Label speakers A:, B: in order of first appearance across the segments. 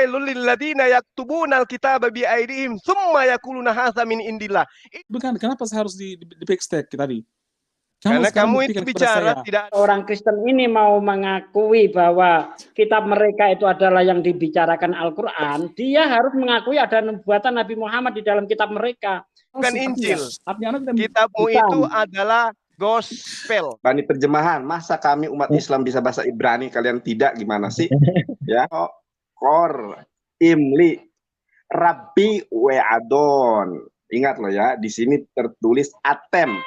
A: Fawailul lil ladzina yaktubunal kitaba bi aydihim tsumma yaquluna hadza min indillah.
B: Bukan, kenapa saya harus di backstep tadi?
A: Karena kamu itu bicara tidak.
C: Orang Kristen ini mau mengakui bahwa kitab mereka itu adalah yang dibicarakan Al-Quran, dia harus mengakui ada nubuatan Nabi Muhammad di dalam kitab mereka.
A: Bukan Injil. Kitabmu itu adalah gospel.
D: Bani terjemahan, masa kami umat Islam bisa bahasa Ibrani, kalian tidak, gimana sih? Ya, Kor, Imli, Rabbi, We'adon. Ingat loh ya, di sini tertulis Atem.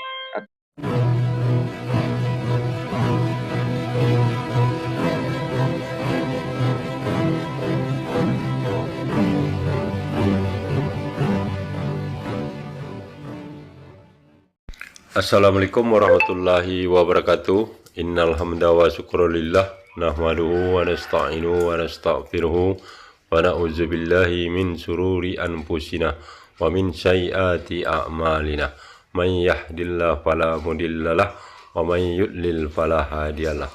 E: Assalamualaikum warahmatullahi wabarakatuh. Innal hamda wa syukrulillah nahmaduhu wa nasta'inu wa nastaghfiruhu wa na'udzu billahi min sururi anfusina wa min sayyiati a'malina. Man yahdihillahu fala mudhillalah wa man yudlil fala hadiyalah.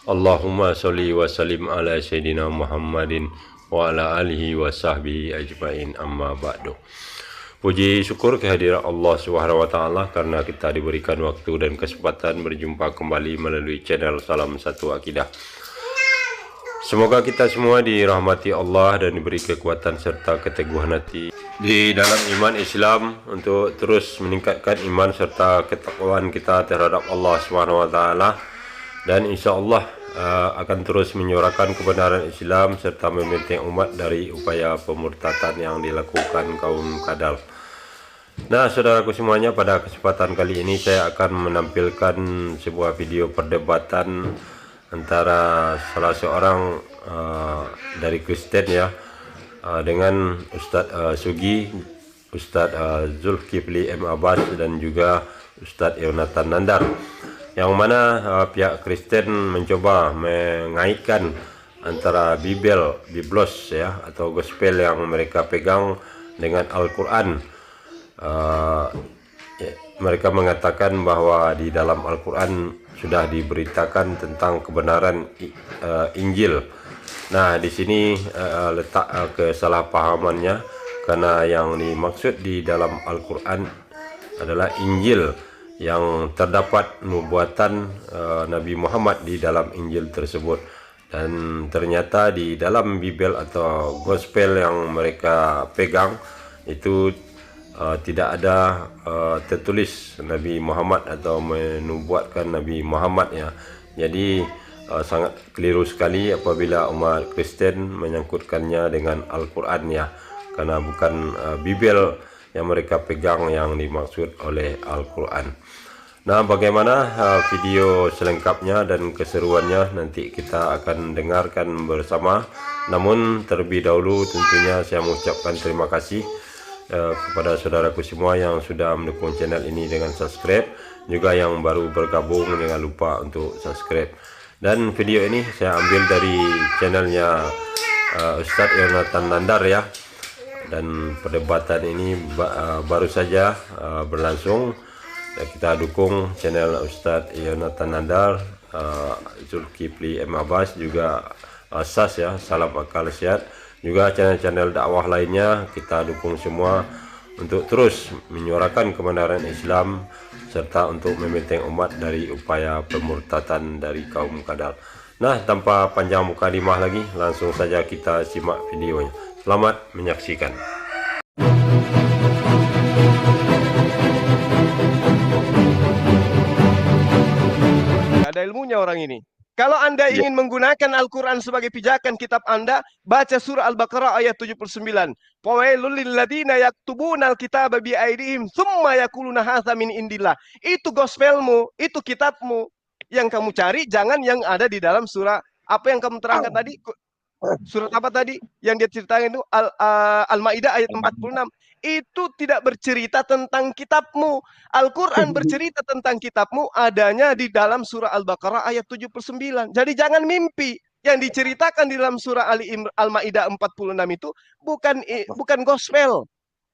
E: Allahumma sholli wa sallim ala sayyidina Muhammadin wa ala alihi wa sahbihi ajmain, amma ba'du. Puji syukur kehadiran Allah Subhanahu wa taala karena kita diberikan waktu dan kesempatan berjumpa kembali melalui channel Salam Satu Akidah. Semoga kita semua dirahmati Allah dan diberi kekuatan serta keteguhan hati di dalam iman Islam untuk terus meningkatkan iman serta ketakwaan kita terhadap Allah Subhanahu wa taala, dan insyaallah akan terus menyuarakan kebenaran Islam serta membentengi umat dari upaya pemurtadan yang dilakukan kaum kadal. Nah, saudaraku semuanya, pada kesempatan kali ini saya akan menampilkan sebuah video perdebatan antara salah seorang dari Kristen ya, dengan Ustadz Sugi, Ustadz Zulkifli M. Abbas dan juga Ustadz Yonatan Nandar, yang mana pihak Kristen mencoba mengaitkan antara Biblos ya, atau gospel yang mereka pegang dengan Al-Quran. Mereka mengatakan bahwa di dalam Al-Quran sudah diberitakan tentang kebenaran Injil. Nah, di sini letak kesalahpahamannya, karena yang dimaksud di dalam Al-Quran adalah Injil, yang terdapat nubuatan Nabi Muhammad di dalam Injil tersebut, dan ternyata di dalam Bibel atau gospel yang mereka pegang itu tidak ada tertulis Nabi Muhammad atau menubuatkan Nabi Muhammad ya. Jadi sangat keliru sekali apabila umat Kristen menyangkutkannya dengan Al-Quran ya, karena bukan Bibel yang mereka pegang yang dimaksud oleh Al-Quran. Nah, bagaimana video selengkapnya dan keseruannya nanti kita akan dengarkan bersama. Namun terlebih dahulu tentunya saya mengucapkan terima kasih kepada saudaraku semua yang sudah mendukung channel ini dengan subscribe, juga yang baru bergabung jangan lupa untuk subscribe. Dan video ini saya ambil dari channelnya Ustadz Yonatan Nandar ya, dan perdebatan ini baru saja berlangsung. Kita dukung channel Ustadz Yonatan Nandar, Zulkifli M. Abbas, juga SAS ya, Salam Akal Sehat, juga channel-channel dakwah lainnya. Kita dukung semua untuk terus menyuarakan kebenaran Islam serta untuk membentengi umat dari upaya pemurtadan dari kaum kadal. Nah, tanpa panjang mukadimah lagi, langsung saja kita simak videonya. Selamat menyaksikan.
A: Ada ilmunya orang ini. Kalau Anda ingin menggunakan Al-Quran sebagai pijakan kitab Anda, baca surah Al-Baqarah ayat 79. Fawailul lil ladzina yaktubunal kitaba bi aydihim tsumma yaquluna hadza min indillah. Itu gospelmu, itu kitabmu yang kamu cari, jangan yang ada di dalam surah apa yang kamu terangkan tadi. Surat apa tadi yang dia ceritakan itu? Al-Maidah ayat 46. Itu tidak bercerita tentang kitabmu. Al-Quran bercerita tentang kitabmu adanya di dalam surah Al-Baqarah ayat 79. Jadi jangan mimpi. Yang diceritakan di dalam surah Al-Maidah 46 itu bukan gospel.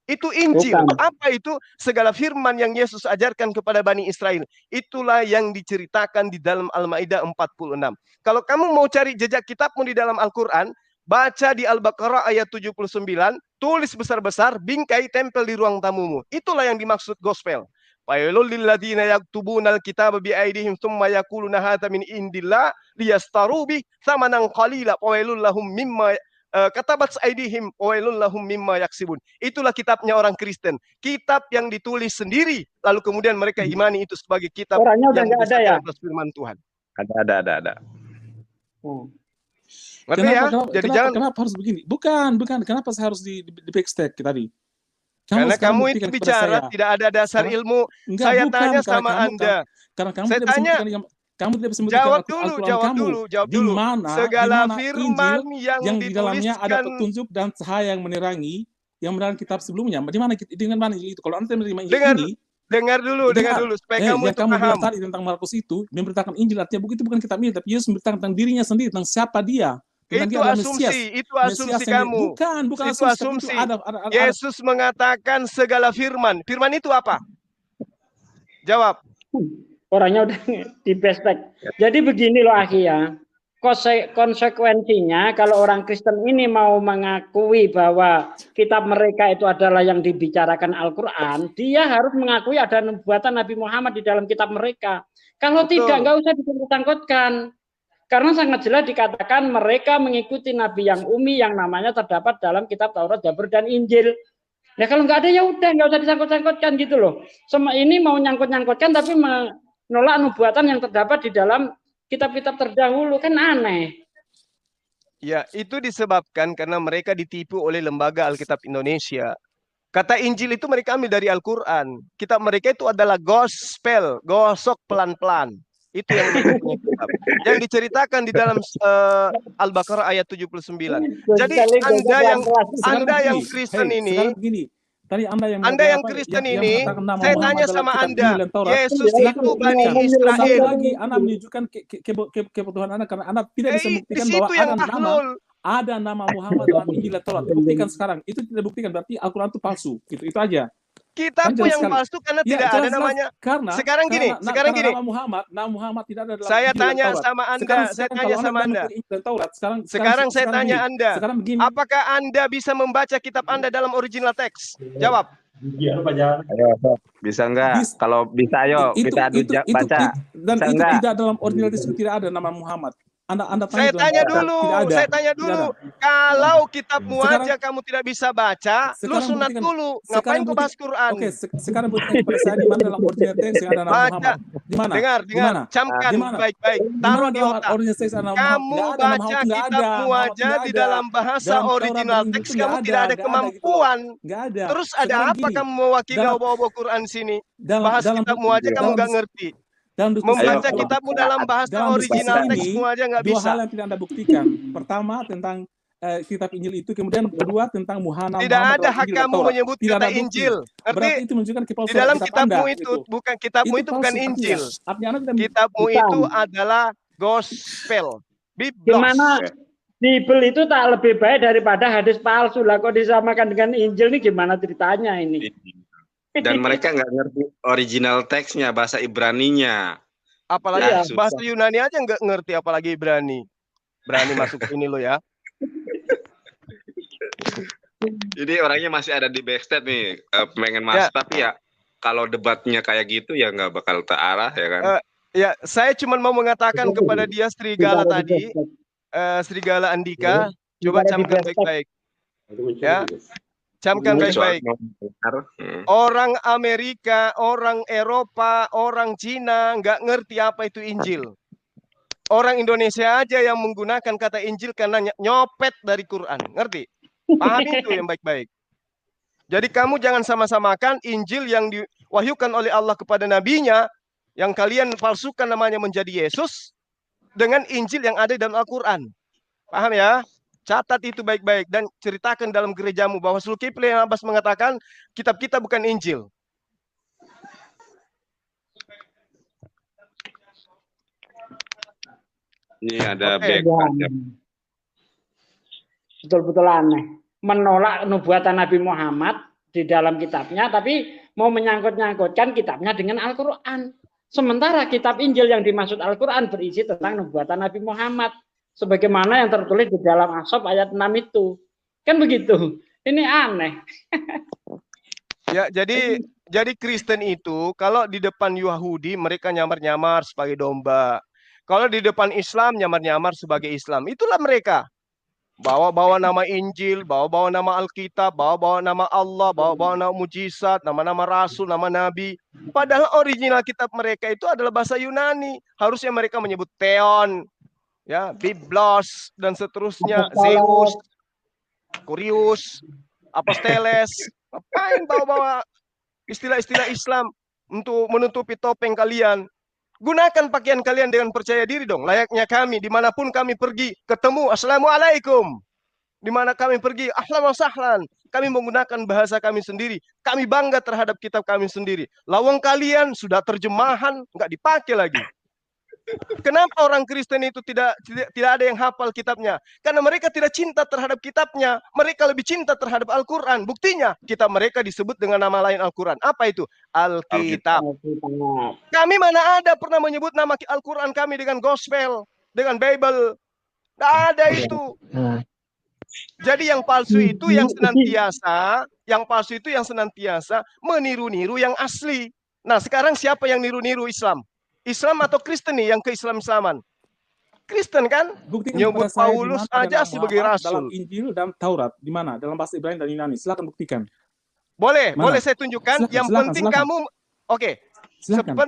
A: Itu Injil. Apa itu? Segala firman yang Yesus ajarkan kepada Bani Israel. Itulah yang diceritakan di dalam Al-Maidah 46. Kalau kamu mau cari jejak kitabmu di dalam Al-Quran, baca di Al-Baqarah ayat 79, tulis besar-besar, bingkai, tempel di ruang tamumu. Itulah yang dimaksud gospel. Fawailul lil ladzina yaktubunal kitaba bi aydihim tsumma yaquluna hadza min indillah liyastaru bi tsamanan qalila fawailul lahum mimma katabat aydihim fawailul lahum mimma yaksibun. Itulah kitabnya orang Kristen. Kitab yang ditulis sendiri lalu kemudian mereka imani itu sebagai kitab
C: Orangnya udah
A: yang
C: nggak ada ya?
A: atas firman Tuhan.
D: Ada.
A: Ngerti ya? Jadi jangan
B: Kenapa harus begini? Bukan. Kenapa saya harus di backstep tadi?
A: karena
B: sekarang
A: kamu itu
B: buktikan kepada
A: bicara
B: saya.
A: tidak ada dasar
B: Sekarang-
A: ilmu.
B: Enggak,
A: Saya
B: bukan,
A: tanya
B: karena
A: sama
B: kamu-
A: Anda.
B: Karena kamu
A: Saya
B: tidak
A: tanya,
B: kamu tidak bisa membuktikan
A: Jawab
B: Al-Quran
A: dulu, jawab
B: kamu.
A: dulu, jawab
B: Di
A: dulu.
B: mana
A: Segala
B: Injil
A: firman
B: yang di dalamnya ada
A: dituliskan
B: petunjuk dan cahaya yang menerangi yang menerangi kitab sebelumnya. Di mana dengan mana Injil itu? Kalau Anda menerima Injil
A: Dengar-
B: ini,
A: dengar dulu supaya kamu
B: yang
A: itu
B: kamu bilang
A: paham.
B: tadi tentang Markus itu memberitakan Injil, artinya buku itu bukan kitab Injil, tapi Yesus memberitakan tentang dirinya sendiri, tentang siapa dia. Tentang
A: Itu
B: dia adalah Mesias.
A: asumsi, itu asumsi
B: Mesias yang
A: kamu.
B: bukan
A: Itu
B: tapi
A: asumsi.
B: Itu ada.
A: Yesus mengatakan segala firman. Firman itu apa? Jawab.
C: Orangnya udah di bespek. Jadi begini loh akhi ya. Konsekuensinya kalau orang Kristen ini mau mengakui bahwa kitab mereka itu adalah yang dibicarakan Al-Quran, dia harus mengakui ada nubuatan Nabi Muhammad di dalam kitab mereka. Kalau
A: Betul.
C: tidak, nggak usah disangkut-sangkutkan. Karena sangat jelas dikatakan mereka mengikuti Nabi yang umi yang namanya terdapat dalam kitab Taurat, Zabur, dan Injil. Nah kalau nggak ada ya udah nggak usah disangkut-sangkutkan gitu loh. Semua ini mau nyangkut-nyangkutkan tapi menolak nubuatan yang terdapat di dalam kitab-kitab terdahulu, kan aneh.
A: Ya, itu disebabkan karena mereka ditipu oleh Lembaga Alkitab Indonesia. Kata Injil itu mereka ambil dari Al-Quran. Kitab mereka itu adalah gospel, gosok pelan-pelan. Itu yang mereka punya kitab. Yang diceritakan di dalam Al-Baqarah ayat 79. Jadi Anda yang Kristen ini,
B: sekarang begini. Tadi
A: Anda yang Kristen ini, saya tanya sama Anda, Yesus
C: Silakan
A: itu Bani
C: ngomong
A: Israel.
B: lagi Anda menunjukkan kebutuhan Anda karena Anda tidak bisa
A: Di
B: membuktikan
A: situ
B: bahwa
A: yang
B: ada nama
A: tahlul.
B: ada nama Muhammad dalam Injil dan Taurat. Buktikan sekarang. Itu tidak buktikan berarti Al-Quran itu palsu. Itu aja.
A: Kitabmu
B: Jelas
A: yang
B: sekali.
A: palsu karena
B: Ya,
A: tidak ada
B: jelas-jelas.
A: namanya.
B: Karena
A: Sekarang gini.
B: nama Muhammad tidak ada dalam
A: Saya
B: Injil dan
A: tanya
B: Taurat.
A: sama Anda,
B: Sekarang
A: saya
B: kalau
A: tanya
B: Anda
A: sama
B: bilang
A: Anda.
B: Injil dan Taurat,
A: Sekarang saya tanya
B: begini.
A: Anda,
B: Sekarang begini.
A: apakah Anda bisa membaca kitab Anda dalam original teks? Jawab.
D: Ayo, bisa enggak?
B: Bis-
D: Kalau bisa ayo kita adu baca.
B: Dan
D: Bisa
B: itu
D: enggak?
B: tidak dalam original itu tidak ada nama Muhammad. Anda
A: Saya tanya dulu,
B: tidak ada.
A: kalau kitabmu
B: Sekarang-
A: aja kamu tidak bisa baca, lu
B: Sekarang
A: sunat
B: buktikan-
A: dulu.
B: sekarang
A: Ngapain kau
B: bukti-
A: bahas Quran?
B: Oke, sekarang buktikan kepada saya di mana dalam original teks yang ada nama
A: Baca.
B: Muhammad. Di mana?
A: Dengar,
B: Di mana?
A: camkan
B: Di mana?
A: baik-baik,
B: Di
A: taruh
B: mana
A: di
B: dalam
A: otak.
B: original teks ada nama Muhammad?
A: Kamu
B: Nggak ada nama
A: baca
B: Muhammad, nggak ada.
A: kitabmu
B: Muhammad
A: aja
B: nggak
A: di
B: ada.
A: dalam bahasa
B: Dalam Taurat
A: original
B: dan Injil
A: teks,
B: itu
A: kamu
B: nggak
A: tidak ada
B: nggak gitu loh.
A: kemampuan.
B: Nggak ada.
A: Terus ada
B: Sekarang
A: apa
B: gini,
A: kamu mewakili
B: dalam-
A: bawa-bawa Quran sini?
B: dalam-
A: Bahas
B: dalam-
A: kitabmu aja kamu
B: dalam-
A: nggak ngerti.
B: dalam diskusi
A: Membaca
B: ini-
A: kitabmu dalam bahasa
B: dalam diskusi
A: original
B: ini,
A: teksmu aja nggak
B: dua
A: bisa.
B: hal yang tidak Anda buktikan. Pertama tentang kitab Injil itu, kemudian kedua tentang Muhammad.
A: Tidak ada
B: dalam
A: hak
B: Injil dan
A: kamu
B: Taurat.
A: menyebut
B: Tidak
A: kata
B: ada bukti.
A: Injil. Ngerti?
B: Berarti itu menunjukkan
A: Di
B: kepalsuan
A: dalam
B: kitab
A: kitabmu
B: Anda,
A: itu
B: gitu.
A: bukan kitabmu itu bukan
B: palsu,
A: Injil.
B: artinya Anda tidak
A: Kitabmu
C: Bukan.
A: itu adalah gospel. Biblos.
C: Gimana Bible itu tak lebih baik daripada hadis palsu lah, kok disamakan dengan Injil nih, gimana ceritanya ini?
D: Dan mereka nggak ngerti original teksnya, bahasa Ibraninya.
A: Apalagi
C: Iya.
A: bahasa Yunani aja nggak ngerti, apalagi Ibrani. Berani masuk ini lo ya.
D: Jadi orangnya masih ada di backstage nih, pengen masuk, tapi ya kalau debatnya kayak gitu ya nggak bakal terarah ya kan.
A: Ya, saya cuma mau mengatakan kepada dia Serigala tadi, Serigala Andika, coba camkan baik-baik. Ya, camkan baik-baik. Orang Amerika, orang Eropa, orang Cina nggak ngerti apa itu Injil. Orang Indonesia aja yang menggunakan kata Injil karena nyopet dari Quran. Ngerti? Paham itu yang baik-baik. Jadi kamu jangan sama-samakan Injil yang diwahyukan oleh Allah kepada nabinya, yang kalian palsukan namanya menjadi Yesus, dengan Injil yang ada dalam Al-Quran. Paham ya? Catat itu baik-baik dan ceritakan dalam gerejamu bahwa Zulkifli Abbas mengatakan kitab kita bukan Injil.
D: Ini ada
A: Oke.
D: back.
C: Betul-betul aneh. Menolak nubuatan Nabi Muhammad di dalam kitabnya, tapi mau menyangkut-nyangkutkan kitabnya dengan Al-Quran. Sementara kitab Injil yang dimaksud Al-Quran berisi tentang nubuatan Nabi Muhammad. sebagaimana yang tertulis di dalam Ashab ayat 6 itu. Kan begitu. Ini aneh.
A: Ya, jadi Kristen itu kalau di depan Yahudi mereka nyamar-nyamar sebagai domba. Kalau di depan Islam nyamar-nyamar sebagai Islam. Itulah mereka. Bawa-bawa nama Injil, bawa-bawa nama Alkitab, bawa-bawa nama Allah, bawa-bawa nama mujizat, nama-nama rasul, nama nabi. Padahal original kitab mereka itu adalah bahasa Yunani. Harusnya mereka menyebut Theon, ya, Biblos dan seterusnya, Zeus, Kurius, Aposteles. Ngapain bawa-bawa istilah-istilah Islam untuk menutupi topeng kalian? Gunakan pakaian kalian dengan percaya diri dong. Layaknya kami, dimanapun kami pergi, ketemu, Assalamualaikum. Dimana kami pergi, ahlan wa sahlan. Kami menggunakan bahasa kami sendiri. Kami bangga terhadap kitab kami sendiri. Lawang kalian sudah terjemahan, nggak dipakai lagi. Kenapa orang Kristen itu tidak ada yang hafal kitabnya? Karena mereka tidak cinta terhadap kitabnya. Mereka lebih cinta terhadap Al-Quran. Buktinya, kitab mereka disebut dengan nama lain Al-Quran. Apa itu? Alkitab. Kami mana ada pernah menyebut nama Al-Quran kami dengan Gospel, dengan Bible. Tidak ada itu. Jadi yang palsu itu yang senantiasa meniru-niru yang asli. Nah, sekarang siapa yang niru-niru Islam? Islam atau Kristen nih yang ke-Islam-Islaman? Kristen kan?
B: Buktikan
A: Nyebut
B: kepada saya
A: Paulus
B: di mana
A: aja
B: dalam
A: sebagai
B: Muhammad,
A: rasul.
B: dalam Injil dan Taurat, di mana? Dalam bahasa Ibrani dan Yunani. Silakan buktikan.
A: Boleh,
B: Mana?
A: boleh saya tunjukkan. Yang penting kamu, oke.
B: Silakan.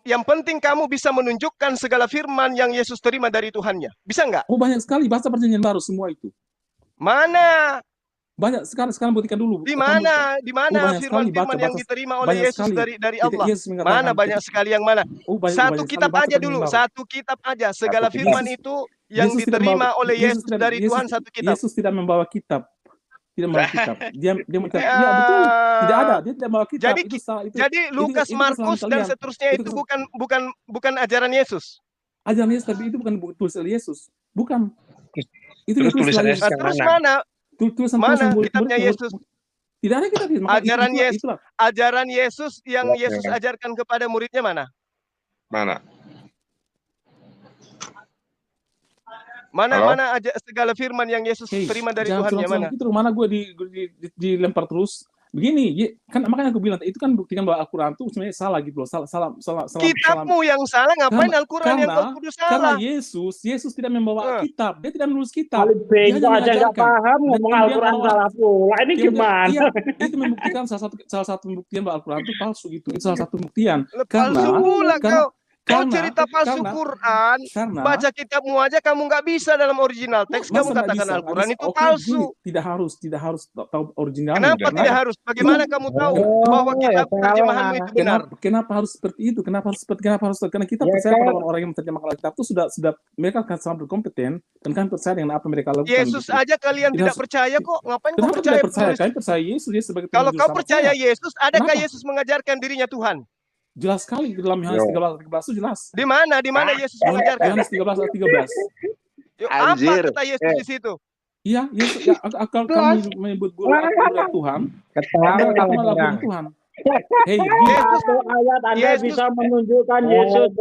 A: Yang penting kamu bisa menunjukkan segala firman yang Yesus terima dari Tuhannya. Bisa nggak?
B: Oh, banyak sekali bahasa perjanjian baru semua itu.
A: Mana?
B: Banyak sekarang buktikan dulu.
A: Di mana? Di mana
B: banyak sekali
A: firman-firman yang
B: baca-
A: diterima oleh Yesus
B: sekali.
A: dari Allah?
B: Yesus mengatakan,
A: Mana banyak sekali yang mana? Satu kitab aja dulu, satu kitab aja. Segala firman itu yang diterima oleh Yesus dari Tuhan, satu kitab.
B: Yesus tidak membawa kitab. Tidak membawa kitab. Dia mengucap, ya betul. Tidak ada. Dia tidak membawa kitab.
A: Jadi Lukas, Markus dan seterusnya itu bukan ajaran Yesus.
B: Ajaran Yesus, tapi itu bukan tulisan Yesus. Bukan. Itu
F: tulisan Yesus.
A: Terus mana? Mana kitabnya Yesus?
B: Tidak ada kitab.
A: Ajaran Yesus yang Yesus ajarkan kepada muridnya mana? Mana segala firman yang Yesus terima dari Tuhannya mana?
B: Itu mana gue dilempar terus. Begini, kan makanya aku bilang itu kan buktikan bahwa Al-Quran itu sebenarnya salah gitu loh. Salah.
A: Kitabmu yang salah, ngapain Al-Quran yang kau kudu salah?
B: Karena Yesus tidak membawa kitab, dia tidak menulis kitab.
C: Dia aja nggak paham ngomong Al-Quran salah pula. Ini gimana?
B: Itu membuktikan salah satu pembuktian bahwa Al-Quran itu palsu gitu. Itu salah satu pembuktian.
A: Palsu pula kau cerita palsu Quran, baca kitabmu aja kamu nggak bisa dalam original teks, kamu katakan Al-Quran itu palsu.
B: Tidak harus tahu originalnya.
A: Kenapa tidak harus? Bagaimana kamu tahu bahwa kitab terjemahanmu itu benar?
B: Kenapa harus seperti itu? Kenapa harus? Karena kita percaya pada orang yang menerjemahkan Alkitab itu sudah mereka akan sangat berkompeten dan kan percaya dengan apa mereka lakukan.
A: Yesus aja kalian tidak percaya kok. Ngapain kau percaya?
B: Kalian percaya Yesus dia sebagai Tuhan.
A: Kalau kau percaya Yesus, adakah Yesus mengajarkan dirinya Tuhan?
B: Jelas sekali di dalam Yohanes 13 itu jelas.
A: Di mana Yesus mengajarkan?
B: Yohanes 13 ayat 13.
A: Apa kata Yesus di situ?
B: Iya, Yesus akan kamu menyebut gue adalah Tuhan. Kamu adalah Tuhan. Hei,
C: satu ayat Anda bisa menunjukkan Yesus.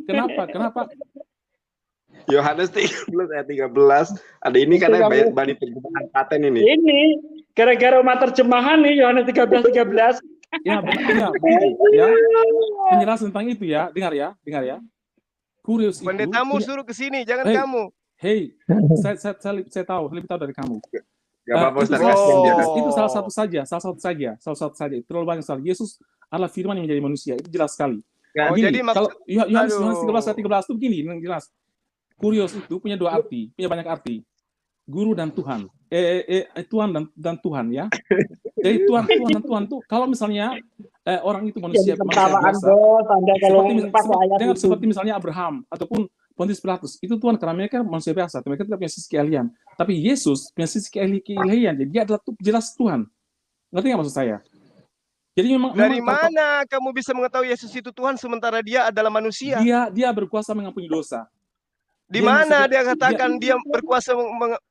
B: Kenapa?
D: Yohanes 13 ayat 13. Ada ini karena banyak terjemahan paten ini.
C: Ini gara-gara umat terjemahan nih Yohanes 13.
B: Ya, benar. Ya. Penjelasan tentang itu ya. Dengar ya. Kurius itu.
A: Pendetamu suruh ke sini, jangan kamu.
B: Hei, saya tahu, lebih tahu dari kamu.
D: Gak apa-apa, Ustaz.
B: Itu salah satu saja. Terlalu banyak sekali. Yesus adalah firman yang menjadi manusia. Itu jelas sekali.
A: Jadi
B: kalau Yohanes 13 ayat 13 itu begini, jelas. Kurios itu punya dua arti, punya banyak arti. Guru dan Tuhan. Tuhan dan Tuhan ya. Jadi Tuhan dan Tuhan itu kalau misalnya orang itu manusia biasa. Seperti misalnya Abraham ataupun Pontius Pilatus, itu Tuhan karena mereka manusia biasa, mereka tidak punya sisi keahlian. Tapi Yesus punya sisi keahlian, jadi dia adalah jelas Tuhan. Ngerti nggak maksud saya? Jadi
A: dari mana kamu bisa mengetahui Yesus itu Tuhan sementara dia adalah manusia?
B: Dia berkuasa mengampuni dosa.
A: Di mana dia katakan dia berkuasa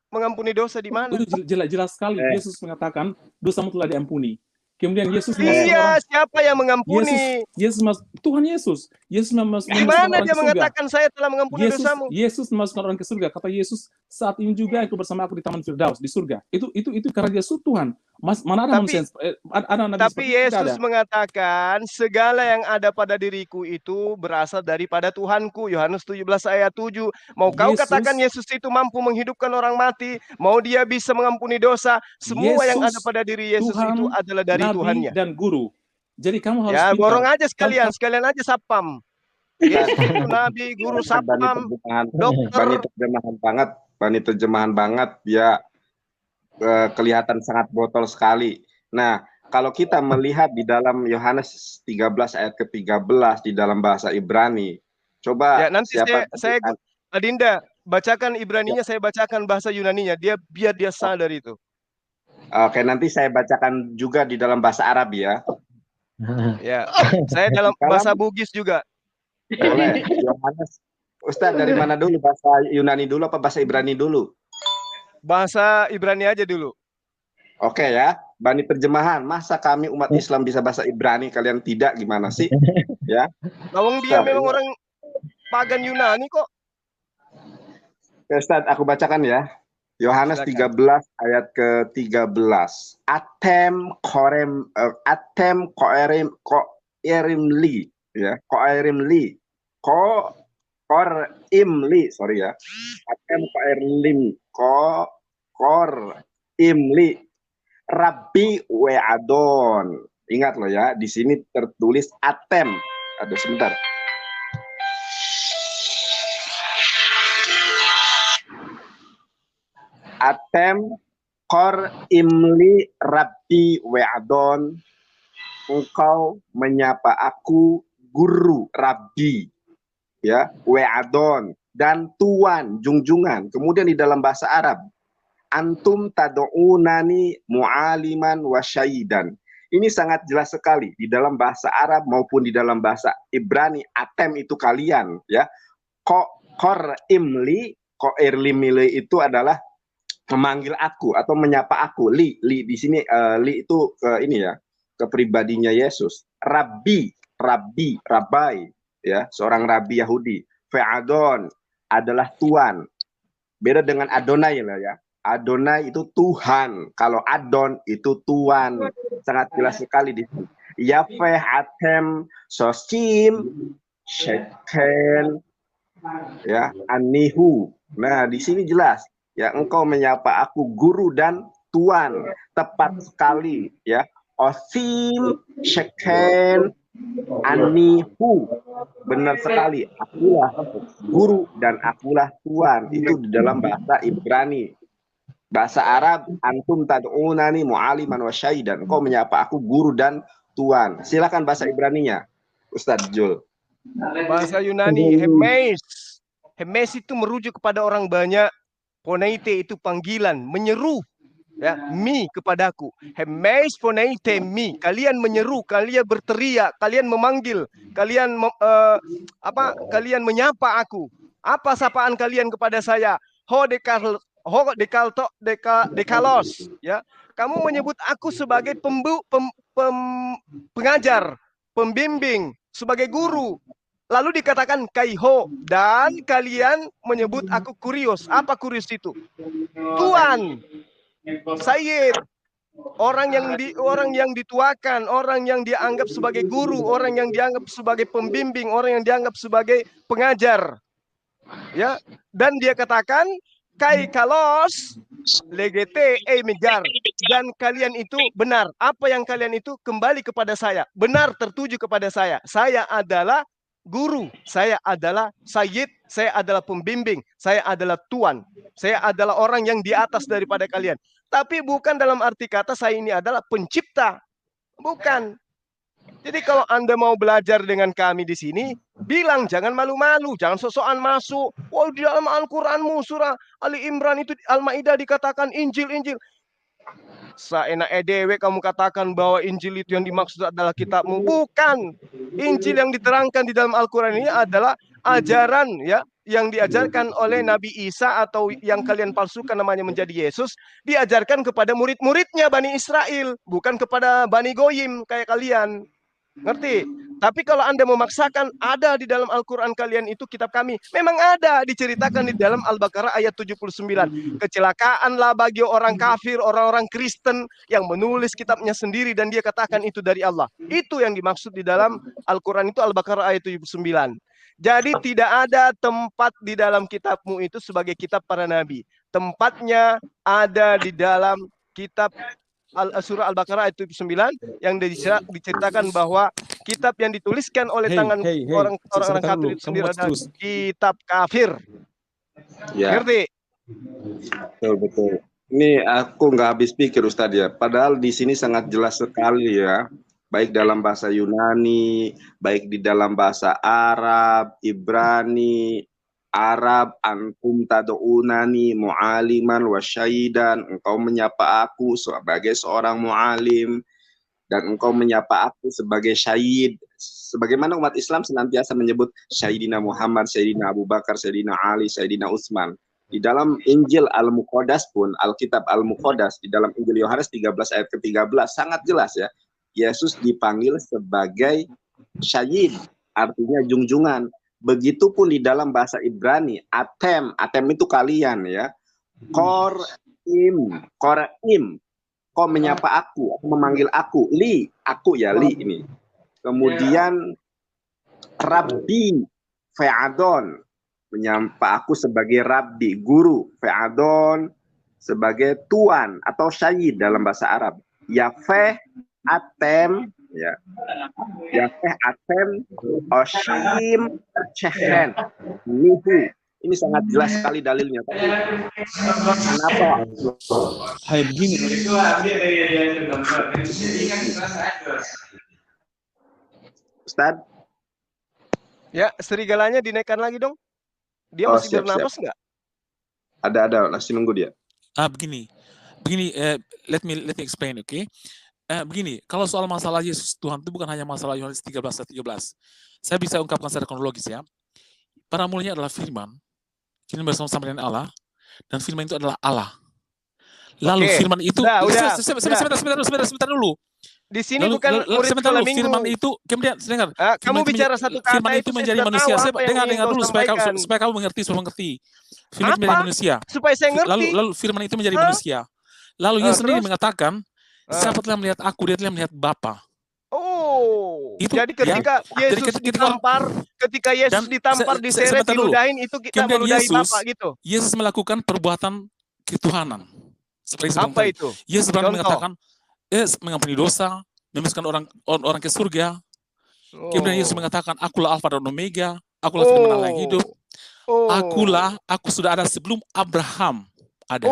A: mengampuni dosa di mana?
B: Itu jelas sekali. Yesus mengatakan dosamu telah diampuni. Kemudian Yesus
A: Iya, siapa yang mengampuni?
B: Tuhan Yesus memasukkan
A: Gimana
B: orang
A: dia
B: ke surga.
A: mengatakan saya telah mengampuni dosamu?
B: Yesus memasukkan orang ke surga. Kata Yesus, saat ini juga aku bersama aku di Taman Firdaus di surga. Itu karena dia Tuhan. Mana ada manusia? Ada nabi
A: Tapi
B: seperti itu? Tidak
A: Yesus
B: ada.
A: mengatakan segala yang ada pada diriku itu berasal daripada Tuhanku. Yohanes 17 ayat 7. Mau kau katakan Yesus itu mampu menghidupkan orang mati, mau dia bisa mengampuni dosa, semua yang ada pada diri Yesus
B: Tuhan,
A: itu adalah dari
B: nabi,
A: Tuhannya.
B: dan guru. Jadi kamu harus
A: Ya,
B: pintar.
A: borong aja sekalian aja sapam. Yesus itu nabi, guru, sapam, dokter.
D: Bani terjemahan banget, ya. Kelihatan sangat botol sekali. Nah, kalau kita melihat di dalam Yohanes 13 ayat ke-13 di dalam bahasa Ibrani, coba
A: ya, nanti saya Adinda bacakan Ibraninya, saya bacakan bahasa Yunaninya, biar dia sadar itu.
D: Oke, nanti saya bacakan juga di dalam bahasa Arab ya.
A: Ya, saya dalam bahasa Bugis juga.
D: Boleh. Yohanes, Ustaz dari mana dulu? Bahasa Yunani dulu apa bahasa Ibrani dulu?
A: Bahasa Ibrani aja dulu.
D: Oke ya, Bani terjemahan. Masa kami umat Islam bisa bahasa Ibrani, kalian tidak, gimana sih? Ya.
A: Lawang dia memang orang pagan Yunani kok.
D: Ustaz, aku bacakan ya. Yohanes 13 ayat ke-13. Atem koerimli, ya. Koerimli. Korimli, sorry ya. Atem korimli. Rabbi we'adon. Ingat loh ya, di sini tertulis atem. Aduh, sebentar. Atem kor imli rabbi we'adon. Engkau menyapa aku guru, rabbi, ya, we'adon, dan tuan, junjungan. Kemudian di dalam bahasa Arab, antum tad'unani mu'aliman wa syaidan. Ini sangat jelas sekali di dalam bahasa Arab maupun di dalam bahasa Ibrani. Atem itu kalian, ya. Kor irlimili itu adalah memanggil aku atau menyapa aku. Li di sini li itu ini ya, kepribadinya Yesus. Rabbi, Rabai, ya, seorang rabi Yahudi. Fe'adon adalah tuan. Beda dengan Adonai lah ya. Adonai itu Tuhan. Kalau Adon itu tuan. Sangat jelas sekali di sini. Yafeh atem sosim shekel, ya, anihu. Nah, di sini jelas, ya, engkau menyapa aku guru dan tuan. Tepat sekali, ya. Osim shekel anihu. Benar sekali. Akulah guru dan akulah tuan. Itu di dalam bahasa Ibrani. Bahasa Arab, antum tad'unani mu'aliman wa syaidan. Engkau menyapa aku guru dan tuan. Silakan bahasa Ibraninya, Ustadz Jul.
A: Bahasa Yunani, hemes. Hemes itu merujuk kepada orang banyak. Poneite itu panggilan, menyeru. Ya, mi kepadaku. Hemes poneite mi. Kalian menyeru, kalian berteriak, kalian memanggil, kalian kalian menyapa aku. Apa sapaan kalian kepada saya? Dekalos, ya. Kamu menyebut aku sebagai pengajar, pembimbing, sebagai guru. Lalu dikatakan kaiho, dan kalian menyebut aku kurios. Apa kurios itu? Tuan, Sayyid, orang yang dituakan, orang yang dianggap sebagai guru, orang yang dianggap sebagai pembimbing, orang yang dianggap sebagai pengajar. Ya, dan dia katakan kai kalos legete migar, dan kalian itu benar. Apa yang kalian itu kembali kepada saya, benar tertuju kepada saya. Saya adalah guru, saya adalah sayyid, saya adalah pembimbing, saya adalah tuan, saya adalah orang yang di atas daripada kalian. Tapi bukan dalam arti kata saya ini adalah pencipta, bukan. Jadi kalau Anda mau belajar dengan kami di sini, bilang jangan malu-malu, jangan sosokan masuk. Wah, di dalam Al-Qur'anmu surah Ali Imran itu, Al-Maidah dikatakan Injil. Saenak edewe kamu katakan bahwa Injil itu yang dimaksud adalah kitabmu. Bukan. Injil yang diterangkan di dalam Al-Quran ini adalah ajaran, ya, yang diajarkan oleh Nabi Isa atau yang kalian palsukan namanya menjadi Yesus, diajarkan kepada murid-muridnya Bani Israel, bukan kepada Bani Goyim kayak kalian. Ngerti? Tapi kalau Anda memaksakan, ada di dalam Al-Quran kalian itu kitab kami. Memang ada, diceritakan di dalam Al-Baqarah ayat 79. Kecelakaanlah bagi orang kafir, orang-orang Kristen yang menulis kitabnya sendiri dan dia katakan itu dari Allah. Itu yang dimaksud di dalam Al-Quran itu Al-Baqarah ayat 79. Jadi tidak ada tempat di dalam kitabmu itu sebagai kitab para nabi. Tempatnya ada di dalam kitab surah Al-Baqarah ayat 79 yang diceritakan bahwa kitab yang dituliskan oleh tangan orang-orang kafir itu sendiri adalah kitab kafir.
D: Ya.
A: Ngerti?
D: Betul. Ini aku nggak habis pikir Ustadz ya. Padahal di sini sangat jelas sekali ya. Baik dalam bahasa Yunani, baik di dalam bahasa Arab, Ibrani, Arab, antum tad'unani mu'aliman wa syahidan, engkau menyapa aku sebagai seorang mu'alim dan engkau menyapa aku sebagai syahid. Sebagaimana umat Islam senantiasa menyebut Sayyidina Muhammad, Sayyidina Abu Bakar, Sayyidina Ali, Sayyidina Utsman. Di dalam Injil Al-Muqaddas pun, Alkitab Al-Muqaddas, di dalam Injil Yohanes 13 ayat ke-13 sangat jelas ya. Yesus dipanggil sebagai syahid, artinya junjungan. Begitupun di dalam bahasa Ibrani, atem itu kalian ya. Korim, kau menyapa aku memanggil aku, aku ya li ini. Kemudian Rabbi, fe'adon, menyapa aku sebagai Rabbi, guru, fe'adon, sebagai tuan atau syahid dalam bahasa Arab. Yafeh, atem, ya. Yafeh, atem, oshim, cehen, nihu. Ini sangat jelas sekali dalilnya. Tapi kenapa?
B: Hai begini.
D: Ustadz?
A: Ya, serigalanya dinaikkan lagi dong. Dia masih bernapas nggak?
D: Ada, masih nunggu dia.
B: Begini, let me explain, okay? Begini, kalau soal masalah Yesus Tuhan itu bukan hanya masalah Yohanes 13 dan 13. Saya bisa ungkapkan secara kronologis ya. Para mulanya adalah firman bersama-sama dengan Allah, dan firman itu adalah Allah. Lalu firman itu, sebentar dulu.
A: Di sini bukan murid sekolah minggu.
B: Firman itu, kemudian dengar.
A: Kamu bicara satu kata
B: firman itu menjadi manusia. Dengar dulu supaya kamu mengerti. Firman itu menjadi manusia.
A: Supaya saya ngerti.
B: Lalu firman itu menjadi manusia. Lalu Yesus sendiri mengatakan, siapa telah melihat aku, dia telah melihat Bapa.
A: Oh,
B: itu,
A: jadi ketika
B: ya,
A: Yesus ketika Yesus ditampar, diseret, diludahin, itu kita meludahi Bapa gitu.
B: Yesus melakukan perbuatan ketuhanan. Seperti
A: apa itu?
B: Yesus mengatakan, mengampuni dosa, memasukkan orang ke surga. Kemudian Yesus mengatakan, akulah Alfa dan Omega, akulah firman Allah yang hidup. Aku sudah ada sebelum Abraham ada.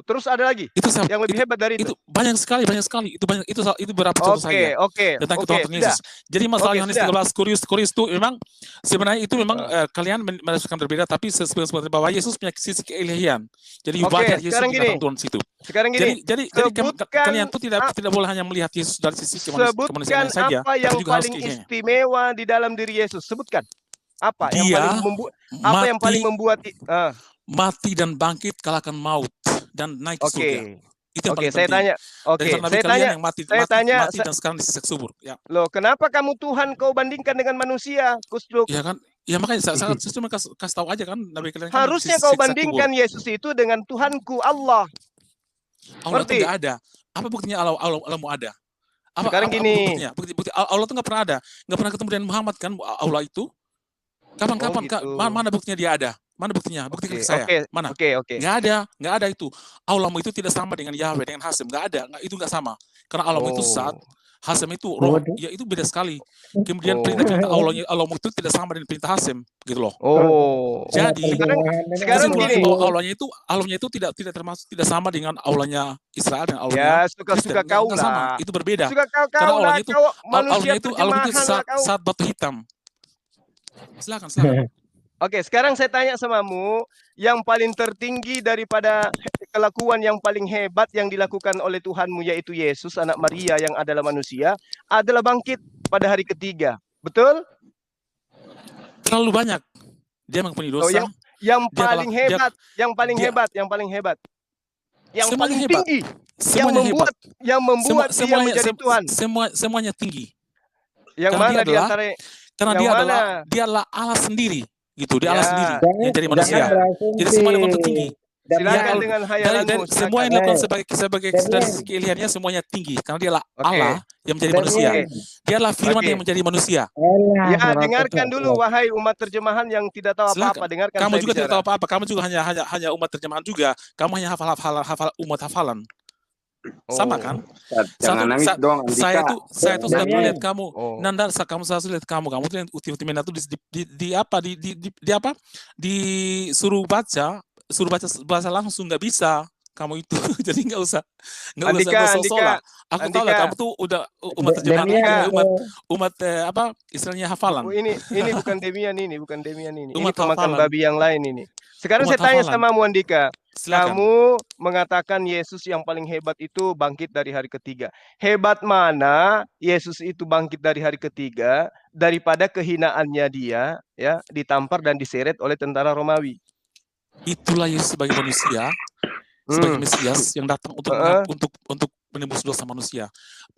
A: Terus ada lagi? Itu yang lebih hebat dari itu.
B: Banyak sekali. Itu berapa contoh saja tentang ketuhanan Yesus. Jadi masalah Yohanes 13 Kurius itu memang sebenarnya itu memang kalian merasakan berbeda, tapi sebenarnya bahwa Yesus punya sisi keilahian. Jadi wajah Yesus di Tuhan situ.
A: Sekarang gini.
B: Jadi kalian itu tidak boleh hanya melihat Yesus dari sisi kemanusiaan saja.
A: Sebutkan apa yang paling istimewa di dalam diri Yesus. Sebutkan. Apa yang paling membuat
B: mati dan bangkit, kalahkan maut dan naik ke surga. Itu yang paling penting. Saya tanya, dan sekarang disiksa subur. Ya.
A: Loh, kenapa kamu Tuhan kau bandingkan dengan manusia, Kusduk?
B: Ya kan, ya makanya saya cuma kasih tahu aja kan.
A: Harusnya kau bandingkan Yesus itu dengan Tuhanku Allah.
B: Allah itu nggak ada. Apa buktinya Allah mau ada?
A: Sekarang gini.
B: Bukti Allah itu nggak pernah ada. Nggak pernah ketemu dengan Muhammad kan Allah itu. Kapan?
A: Gitu.
B: Mana buktinya dia ada? Mana buktinya? Buktikan saya. Mana? Nggak ada itu. Allahmu itu tidak sama dengan Yahweh, dengan Hasem. Nggak ada. Itu nggak sama. Karena Allahmu itu zat, Hasem itu roh. Ya itu beda sekali. Kemudian perintah Allahmu itu tidak sama dengan perintah Hasem, gitu loh. Jadi
A: sekarang gini.
B: Allahnya itu tidak sama dengan Allahnya Israel dan Allahnya.
A: Ya, suka-suka kau lah.
B: Itu berbeda.
A: Suka
B: karena
A: Allahnya
B: itu saat batu hitam. Silakan.
A: Oke, sekarang saya tanya samamu, yang paling tertinggi daripada kelakuan yang paling hebat yang dilakukan oleh Tuhanmu, yaitu Yesus, anak Maria yang adalah manusia, adalah bangkit pada hari ketiga. Betul?
B: Terlalu banyak. dia mengampuni
A: Oh,
B: dosa.
A: yang
B: Dia
A: paling
B: adalah- dia-
A: hebat, yang paling
B: dia-
A: hebat, yang paling hebat, yang
B: Semuanya
A: paling
B: hebat.
A: tinggi,
B: Semuanya hebat.
A: yang membuat dia menjadi Tuhan.
B: Semuanya tinggi.
A: Yang
B: Karena
A: mana
B: dia
A: di
B: adalah-
A: antara
B: Karena
A: yang
B: dia adalah Allah sendiri, gitu. Dia
A: Ya.
B: Allah sendiri yang jadi manusia.
A: Jangan
F: berasumsi.
B: Jadi semuanya itu tinggi.
A: silakan
B: Ya,
A: dengan
B: Dari
A: hayalanmu.
B: semua yang
A: silakan.
B: dilakukan sebagai
F: Daniel.
B: dari segi keilihannya semuanya tinggi. Karena dia adalah
A: Oke.
B: Allah yang menjadi
F: Daniel.
B: manusia. Dia adalah firman
A: Oke.
B: yang menjadi manusia.
A: Ya, dengarkan dulu wahai umat terjemahan yang tidak tahu
B: Silakan.
A: apa-apa, dengarkan
B: Kamu
A: saya
B: juga tidak
A: bicara.
B: tahu apa-apa. Kamu juga hanya umat terjemahan juga. Kamu hanya hafal umat hafalan. Sama
A: Oh.
B: kan?
D: Jangan nangis dong, Andika.
B: Saya tuh sudah
F: Daniel.
B: melihat kamu.
A: Oh.
B: Nanda, kamu saya lihat kamu tuh yang ultimate tuh di apa? Disuruh baca langsung nggak bisa. Kamu itu jadi nggak usah
A: Andika.
B: sosolah. Aku tahu lah
A: Andika.
B: kamu tuh udah umat terjemahan,
A: Daniel.
B: umat apa istilahnya hafalan.
A: Oh, ini bukan Demian ini, bukan Demian ini. Ini
B: Umat
A: pemakan
B: hafalan.
A: babi yang lain ini. Sekarang
B: Umat
A: saya tanya
B: hafalan.
A: sama Andika.
B: Silakan.
A: Kamu mengatakan Yesus yang paling hebat itu bangkit dari hari ketiga. Hebat mana Yesus itu bangkit dari hari ketiga daripada kehinaannya dia ya ditampar dan diseret oleh tentara Romawi.
B: Itulah Yesus sebagai manusia, sebagai Mesias yang datang untuk menebus dosa manusia.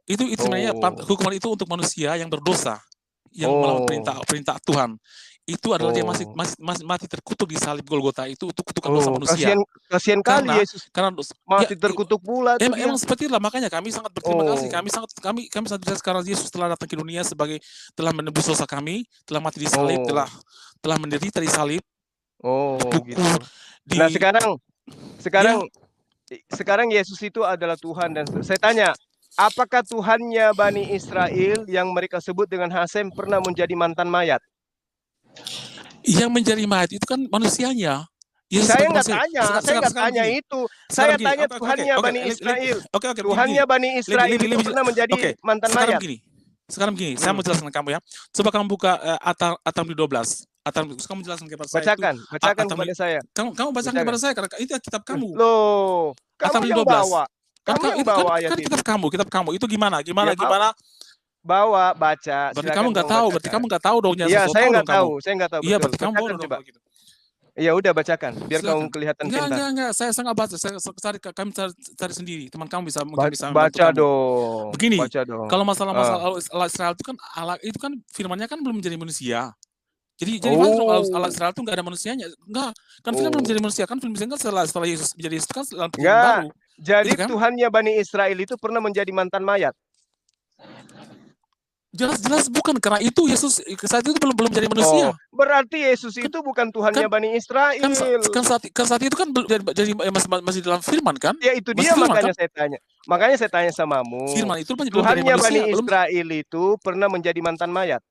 B: Itu sebenarnya hukuman itu untuk manusia yang berdosa, yang melawan perintah Tuhan. Itu adalah dia masih mati terkutuk di salib Golgota itu untuk kutukan dosa manusia.
A: Kasihan kali Yesus
B: Karena
A: masih terkutuk pula. tuh
B: Emang
A: dia.
B: seperti itulah, makanya kami sangat berterima kasih.
A: Oh.
B: Kami sangat berterima karena Yesus telah datang ke dunia telah menebus dosa kami, telah mati di salib,
A: Oh.
B: telah menderita di salib.
A: Oh, gitu.
B: Di-
A: Nah, sekarang Yesus itu adalah Tuhan dan saya tanya, apakah Tuhannya Bani Israel yang mereka sebut dengan Hasem pernah menjadi mantan mayat?
B: Yang menjadi mayat itu kan manusianya. Yesus
A: Saya
B: sebagai
A: nggak
B: manusia.
A: tanya, saya nggak
B: Sekarang
A: tanya
B: gini.
A: itu.
B: Sekarang
A: Saya
B: gini.
A: tanya
B: Oke,
A: Tuhannya
B: oke,
A: Bani
B: oke,
A: Israel.
B: Oke,
A: Tuhannya Bani Israel itu pernah menjadi mantan mayat.
B: Sekarang begini, saya mau jelaskan ke kamu ya. Coba kamu buka Atam 12. Kamu jelaskan kepada saya.
A: Bacakan
B: Atam-
A: kepada saya.
B: Kamu bacakan kepada saya karena itu kitab kamu.
A: Loh,
B: Atam
A: kamu yang
B: 12.
A: bawa. Kamu yang bawa ayat ini.
B: kitab kamu. Itu gimana?
A: Ya, bawa, baca.
B: Berarti
A: silakan
B: kamu nggak tahu.
A: bacakan.
B: Berarti kamu nggak tahu dong.
A: Iya, saya nggak tahu. Saya nggak tahu.
B: Iya,
A: betul.
B: berarti kamu
A: Bacakan
B: bodoh dong
A: coba.
B: kalau gitu.
A: Ya udah bacakan, biar
B: Silakan.
A: kamu kelihatan pintar.
B: Enggak. Saya nggak baca. Kami cari sendiri. Teman kamu bisa mungkin bisa bantu
A: Baca
B: kamu.
A: dong.
B: Begini,
A: Baca dong.
B: Kalau masalah Allah Israel itu kan Allah itu kan firmannya kan belum menjadi manusia. Jadi Allah Israel itu nggak ada manusianya. Enggak. Kan firman belum menjadi manusia. Kan firman kan setelah Yesus menjadi Yesus kan dalam perjanjian
A: Enggak.
B: baru.
A: Jadi
B: Gitu kan?
A: Tuhannya Bani Israel itu pernah menjadi mantan mayat.
B: Jelas bukan, karena itu Yesus saat itu belum jadi manusia.
A: Berarti Yesus itu bukan Tuhannya Bani Israel.
B: Kan saat itu kan jadi masih dalam firman kan?
A: Ya itu
B: Masih
A: dia
B: firman,
A: makanya
B: kan?
A: saya tanya. Makanya saya tanya samamu.
B: Firman itu belum jadi
A: Tuhannya
B: manusia.
A: Bani
B: Belum,
A: Israel itu pernah menjadi mantan mayat.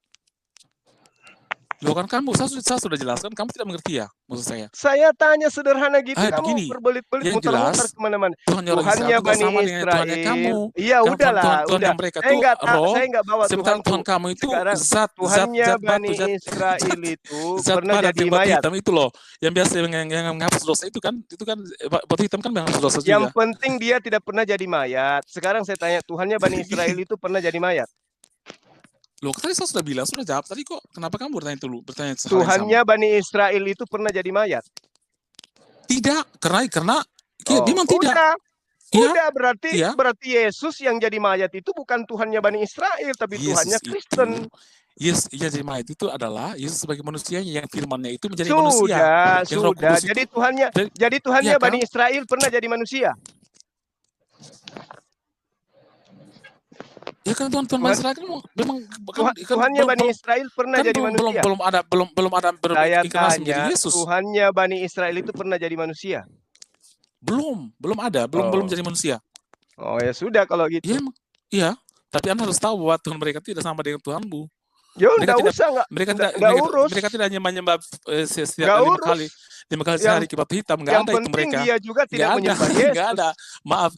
B: loh kan kamu, saya sudah jelaskan, kamu tidak mengerti ya maksud saya.
A: Saya tanya sederhana gitu,
B: Begini,
A: kamu berbelit-belit
B: yang
A: muter-muter
B: jelas,
A: kemana-mana.
B: Tuhannya orang
A: Tuhannya
B: Israel itu
A: Bani
B: sama dengan Tuhannya
A: Israel.
B: kamu.
A: Iya
B: Kan
A: udahlah,
B: Tuhan
A: udah.
B: mereka
A: Saya
B: tuh
A: nggak
B: roh,
A: saya nggak bawa
B: sementara
A: Tuhanku.
B: Tuhan kamu itu
A: Sekarang
B: zat
A: Tuhannya
B: batu,
A: Bani Israel itu pernah
B: padat
A: jadi
B: yang batu
A: mayat.
B: hitam itu loh, yang biasa yang menghapus dosa itu kan batu hitam kan menghapus dosa
A: Yang
B: juga.
A: penting dia tidak pernah jadi mayat. Sekarang saya tanya, Tuhannya Bani Israel itu pernah jadi mayat?
B: Loh, tadi saya sudah bilang, sudah jawab tadi kok. Kenapa kamu bertanya hal yang sama?
A: Tuhannya Bani Israel itu pernah jadi mayat?
B: Tidak, karena dia memang tidak.
A: Udah berarti
B: Iya.
A: berarti Yesus yang jadi mayat itu bukan Tuhannya Bani Israel, tapi Tuhannya Kristen.
B: Yesus jadi mayat itu adalah Yesus sebagai manusia yang firman-Nya itu menjadi manusia. Yang Roh
A: Sudah.
B: Kudus itu-
A: Jadi Tuhannya
B: Iya kan?
A: Bani Israel pernah jadi manusia.
B: Ya kan Tuhan Israel kan memang
A: Tuhannya Bani Israel pernah jadi manusia.
B: belum ada
A: Saya
B: berinkarnasi menjadi
A: tanya,
B: Yesus.
A: Tuhannya Bani Israel itu pernah jadi manusia.
B: Belum ada, belum jadi manusia.
A: Oh ya sudah kalau gitu.
B: Iya, iya. Tapi Anda harus tahu bahwa Tuhan mereka tidak sama dengan Tuhanmu.
A: Ya
B: Mereka
A: enggak
B: tidak-
A: usah enggak urus.
B: Mereka tidak hanya menyembah setiap
A: Nggak
B: 5
A: urus.
B: kali sehari ke batu hitam. Nggak
A: Yang
B: ada itu
A: penting
B: mereka.
A: dia juga tidak
B: Nggak ada,
A: menyembah Yesus.
B: nggak ada. Maaf,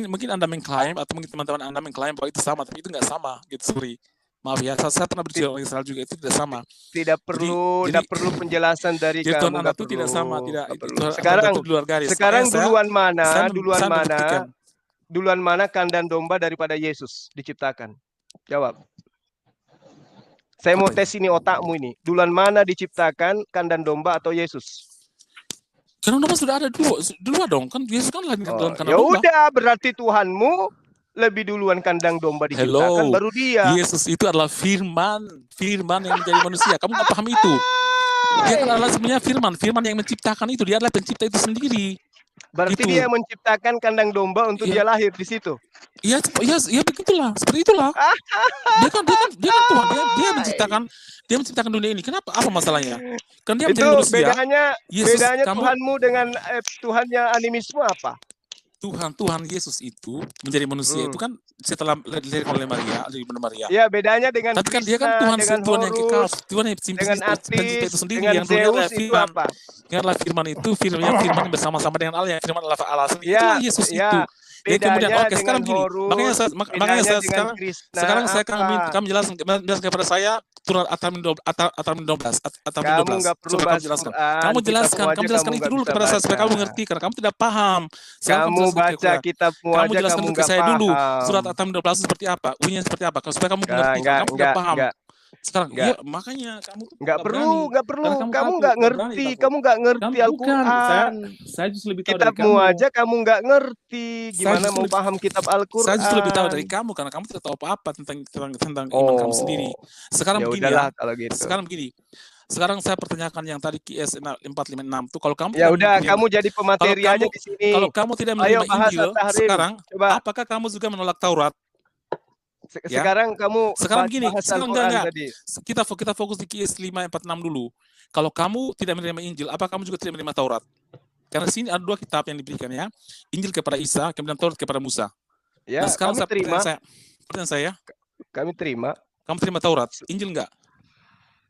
B: mungkin Anda mengklaim atau mungkin teman-teman Anda mengklaim bahwa itu sama, tapi itu nggak sama. Gitu, sorry. Maaf ya, saya pernah berbicara dengan Israel juga, itu tidak sama.
A: Tidak perlu
B: jadi-
A: perlu penjelasan dari
B: Jadi Tuhan
A: kamu.
B: Anda
A: nggak
B: itu tidak
A: perlu,
B: sama, tidak.
A: nggak perlu.
B: Tuhan
A: Sekarang
B: Anda itu di luar garis.
A: sekarang
B: Makanya saya membuktikan.
A: duluan mana kandang domba daripada Yesus diciptakan? Jawab. Saya mau
B: Apa
A: tes ini otakmu ini. Duluan mana diciptakan, kandang domba atau Yesus?
B: Kandang domba sudah ada dulu dong. Kan Yesus kan lahir dalam
A: Ya
B: kandang domba.
A: udah, berarti Tuhanmu lebih duluan kandang domba diciptakan,
B: Hello,
A: baru dia.
B: Yesus itu adalah firman yang menjadi manusia. Kamu nggak paham itu? Dia kan adalah sebenarnya firman yang menciptakan itu. Dia adalah pencipta itu sendiri.
A: Berarti
B: Itu.
A: dia menciptakan kandang domba untuk dia lahir di situ.
B: Ya begitulah, seperti itulah. Dia kan Tuhan, dia menciptakan dunia ini. Kenapa? Apa masalahnya? Kan dia menjadi
A: Itu
B: manusia.
A: bedanya Tuhanmu dengan Tuhannya animisme apa?
B: Tuhan Yesus itu menjadi manusia itu kan setelah dilahirkan oleh Maria, dari Bunda Maria.
A: Ya, bedanya dengan
B: Tapi kan dia kan
A: Krishna,
B: Tuhan
A: dengan
B: yang kekal,
A: Horus,
B: Tuhan yang
A: dengan
B: pencipta
A: Atis,
B: itu sendiri,
A: dengan
B: yang dulunya adalah
A: Zeus itu
B: firman.
A: apa?
B: Yang adalah firman itu, firman bersama-sama dengan Allah, yang firman adalah Allah sendiri.
A: Ya,
B: Itulah Yesus
A: ya.
B: itu. Dan kemudian
A: Bedanya
B: sekarang
A: dengan
B: gini,
A: Horus,
B: makanya saya
A: dengan Krishna
B: sekarang saya
A: apa?
B: kamu jelaskan kepada saya turun At-Tamim 12.
A: Kamu nggak perlu bahas
B: jelaskan.
A: Quran,
B: Kamu
A: kitabmu aja
B: jelaskan
A: kamu
B: itu
A: nggak
B: dulu
A: bisa
B: kepada saya supaya
A: baca.
B: kamu mengerti karena kamu tidak paham.
A: Kamu baca kitabmu
B: Kamu
A: aja
B: jelaskan
A: kamu
B: ke
A: nggak
B: saya dulu surat
A: paham.
B: At-Tamim 12 seperti apa, bunyinya seperti apa supaya kamu mengerti karena kamu tidak paham. Sekarang
A: Enggak.
B: iya makanya kamu
A: Nggak perlu, kamu
B: takut,
A: nggak
B: berani
A: ngerti,
B: takut.
A: kamu nggak ngerti
B: Bukan,
A: Al-Quran.
B: saya justru lebih tahu dari
A: Kitabmu
B: kamu.
A: aja kamu nggak ngerti, gimana
B: justru
A: mau
B: lebih-
A: paham kitab Al-Quran?
B: Saya justru lebih tahu dari kamu karena kamu tidak tahu apa-apa tentang iman kamu sendiri. Sekarang
A: Ya
B: begini
A: udahlah
B: ya.
A: kalau gitu.
B: Sekarang begini. Sekarang saya pertanyakan yang tadi QS 456 tuh kalau kamu
A: Ya
B: tidak
A: udah,
B: menerima-
A: kamu jadi pemateri
B: kalau
A: aja
B: kamu-
A: di sini.
B: Kalau kamu tidak
A: Ayo
B: menerima
A: bahas
B: Injil
A: At-Tahrim.
B: sekarang,
A: Coba.
B: apakah kamu juga menolak Taurat? Ya.
A: Sekarang kamu
B: Sekarang begini,
A: bahas
B: sekarang
A: Al-Quran
B: enggak.
A: tadi.
B: Kita fokus di QS 546 dulu. Kalau kamu tidak menerima Injil, apa kamu juga tidak menerima Taurat? Karena di sini ada 2 kitab yang diberikan ya. Injil kepada Isa, kemudian Taurat kepada Musa.
A: Ya,
B: Nah, sekarang
A: kami terima.
B: pertanyaan saya,
A: Kami terima.
B: kamu terima Taurat, Injil enggak?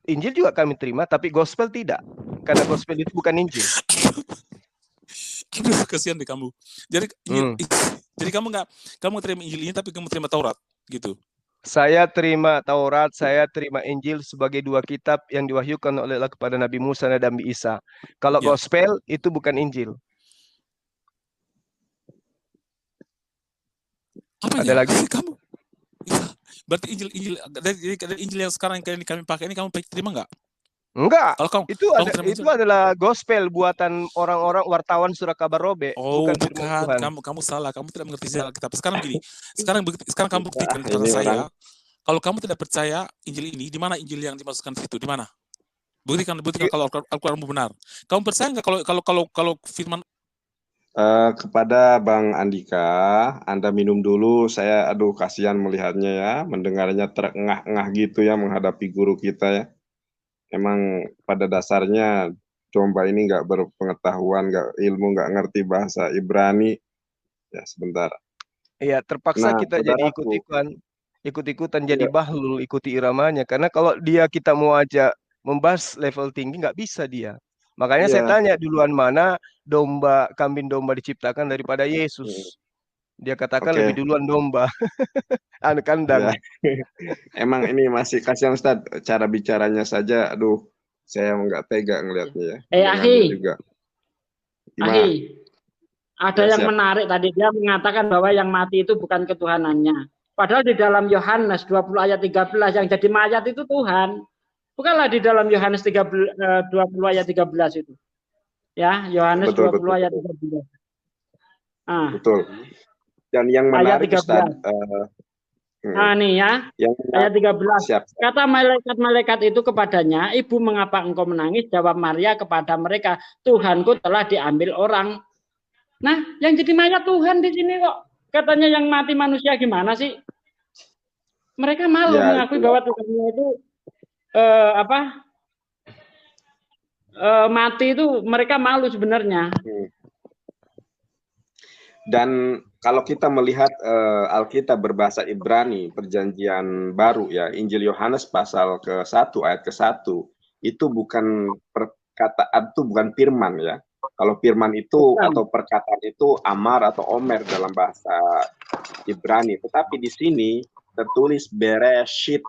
A: Injil juga kami terima, tapi gospel tidak. Karena gospel itu bukan Injil.
B: Aduh, kasihan deh kamu. Jadi kamu terima Injil ini tapi kamu terima Taurat gitu.
A: Saya terima Taurat, saya terima Injil sebagai 2 kitab yang diwahyukan oleh Allah kepada Nabi Musa dan Nabi Isa. Kalau
B: Ya.
A: gospel itu bukan Injil.
B: Apa
A: Ada lagi?
B: Kamu? Ya, berarti dari Injil yang sekarang kami pakai ini kamu terima enggak?
A: Enggak.
B: Kalau kamu
A: Itu adalah gospel buatan orang-orang wartawan surat kabar robe, bukan firman Tuhan.
B: Kamu salah, kamu tidak mengerti sejarah kitab. Sekarang gini, sekarang kamu buktikan kepada saya. Kalau kamu tidak percaya Injil ini, di mana Injil yang dimasukkan di situ? Di mana? Buktikan kalau Al-Quran benar. Kamu percaya nggak kalau firman?
D: Kepada Bang Andika, Anda minum dulu. Saya kasihan melihatnya ya, mendengarnya terengah-engah gitu ya menghadapi guru kita ya. Emang pada dasarnya domba ini nggak berpengetahuan, nggak ilmu, nggak ngerti bahasa Ibrani. Ya sebentar.
A: Iya, terpaksa kita jadi ikut-ikutan jadi bahlul, ikuti iramanya. Karena kalau kita mau aja membahas level tinggi nggak bisa dia. Makanya saya tanya duluan mana kambing domba diciptakan daripada Yesus. Dia katakan lebih duluan domba. Kandang.
D: Ya. Emang ini masih kasihan Ustaz, cara bicaranya saja, saya nggak tega ngelihatnya ya.
C: Ahi,
D: juga.
C: Ahi, ada yang menarik tadi, dia mengatakan bahwa yang mati itu bukan ketuhanannya. Padahal di dalam Yohanes 20 ayat 13 yang jadi mayat itu Tuhan. Bukanlah di dalam Yohanes 20 ayat 13 itu. Ya, Yohanes 20 ayat 13.
D: Betul. Dan yang menarik Ustaz,
C: nih ya, ayat 13. Kata malaikat-malaikat itu kepadanya, Ibu mengapa engkau menangis? Jawab Maria kepada mereka, Tuhanku telah diambil orang. Nah, yang jadi mayat Tuhan di sini kok. Katanya yang mati manusia gimana sih? Mereka malu mengakui bahwa Tuhannya itu mati itu, mereka malu sebenarnya.
D: Dan kalau kita melihat Alkitab berbahasa Ibrani, Perjanjian Baru ya, Injil Yohanes pasal ke-1 ayat ke-1, itu bukan perkataan, itu bukan firman ya. Kalau firman itu atau perkataan itu amar atau omer dalam bahasa Ibrani, tetapi di sini tertulis Bereshit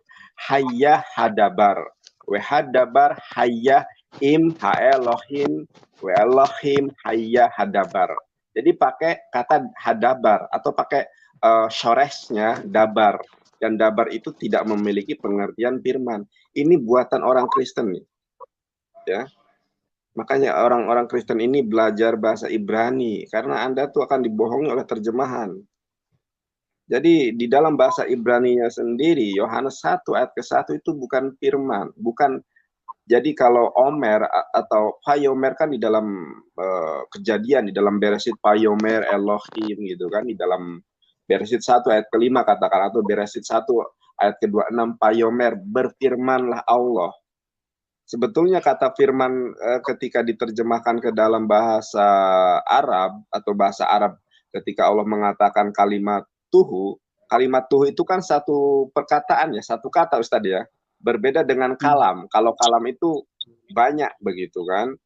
D: hayya hadabar, wehadabar hayya im haelohim, weelohim hayya hadabar. Jadi pakai kata hadabar atau pakai shoresnya dabar. dan dabar itu tidak memiliki pengertian firman. Ini buatan orang Kristen nih. Ya. Makanya orang-orang Kristen ini belajar bahasa Ibrani karena Anda tuh akan dibohongi oleh terjemahan. Jadi di dalam bahasa Ibraninya sendiri, Yohanes 1 ayat ke-1 itu bukan firman, bukan. Jadi kalau Omer atau Payomer kan di dalam Kejadian, di dalam Beresit Payomer Elohim gitu kan, di dalam Beresit 1 ayat ke-5 katakan, atau Beresit 1 ayat ke-26 Payomer, berfirmanlah Allah. Sebetulnya kata firman ketika diterjemahkan ke dalam bahasa Arab atau bahasa Arab ketika Allah mengatakan kalimat tuhu itu kan satu perkataan ya, satu kata Ustadz ya. Berbeda dengan kalam. Kalau kalam itu banyak begitu kan.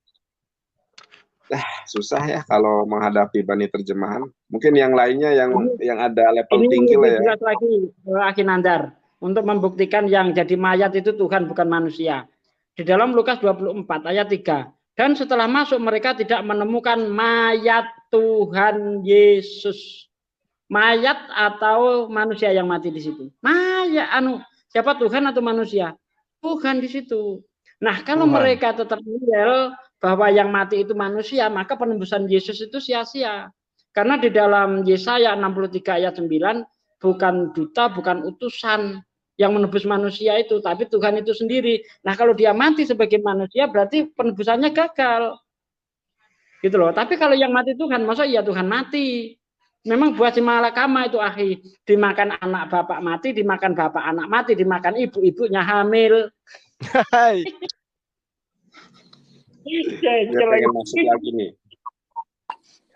D: Susah ya kalau menghadapi bani terjemahan. Mungkin yang lainnya yang ada level tinggi lah ya.
C: Ini jelas lagi Aki Nandar untuk membuktikan yang jadi mayat itu Tuhan bukan manusia. Di dalam Lukas 24 ayat 3. Dan setelah masuk mereka tidak menemukan mayat Tuhan Yesus. Mayat atau manusia yang mati di situ? Mayat, siapa Tuhan atau manusia? Tuhan di situ. Nah, kalau mereka tetap menilai bahwa yang mati itu manusia, maka penembusan Yesus itu sia-sia. Karena di dalam Yesaya 63 ayat 9, bukan duta, bukan utusan yang menebus manusia itu, tapi Tuhan itu sendiri. Nah, kalau dia mati sebagai manusia, berarti penebusannya gagal. Gitu loh. Tapi kalau yang mati Tuhan, masa iya Tuhan mati? Memang buat si malakama itu akhi, dimakan anak bapak mati, dimakan bapak anak mati, dimakan ibu-ibunya hamil.
D: Hai. Dia pengen masuk lagi nih.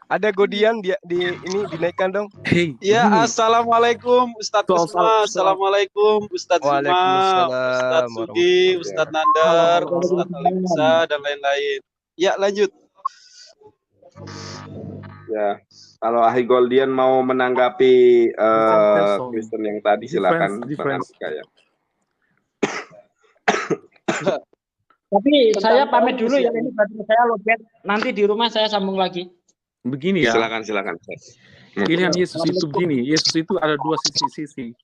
A: Ada Godian ini dinaikkan dong.
B: Hey,
F: ya, assalamualaikum Ustadz Kusma, assalamualaikum Ustadz Zuma, Ustadz Sugi, Ustadz Nandar, Ustadz Alimsa dan lain-lain. Ya, lanjut.
D: Ya, kalau Ahi Goldian mau menanggapi Kristen yang tadi silakan. Ya.
C: Tapi saya pamit dulu ya, ini berarti saya lobet. Nanti di rumah saya sambung lagi.
B: Begini ya.
D: Silakan.
B: Pilihan Yesus itu begini. Yesus itu ada dua sisi.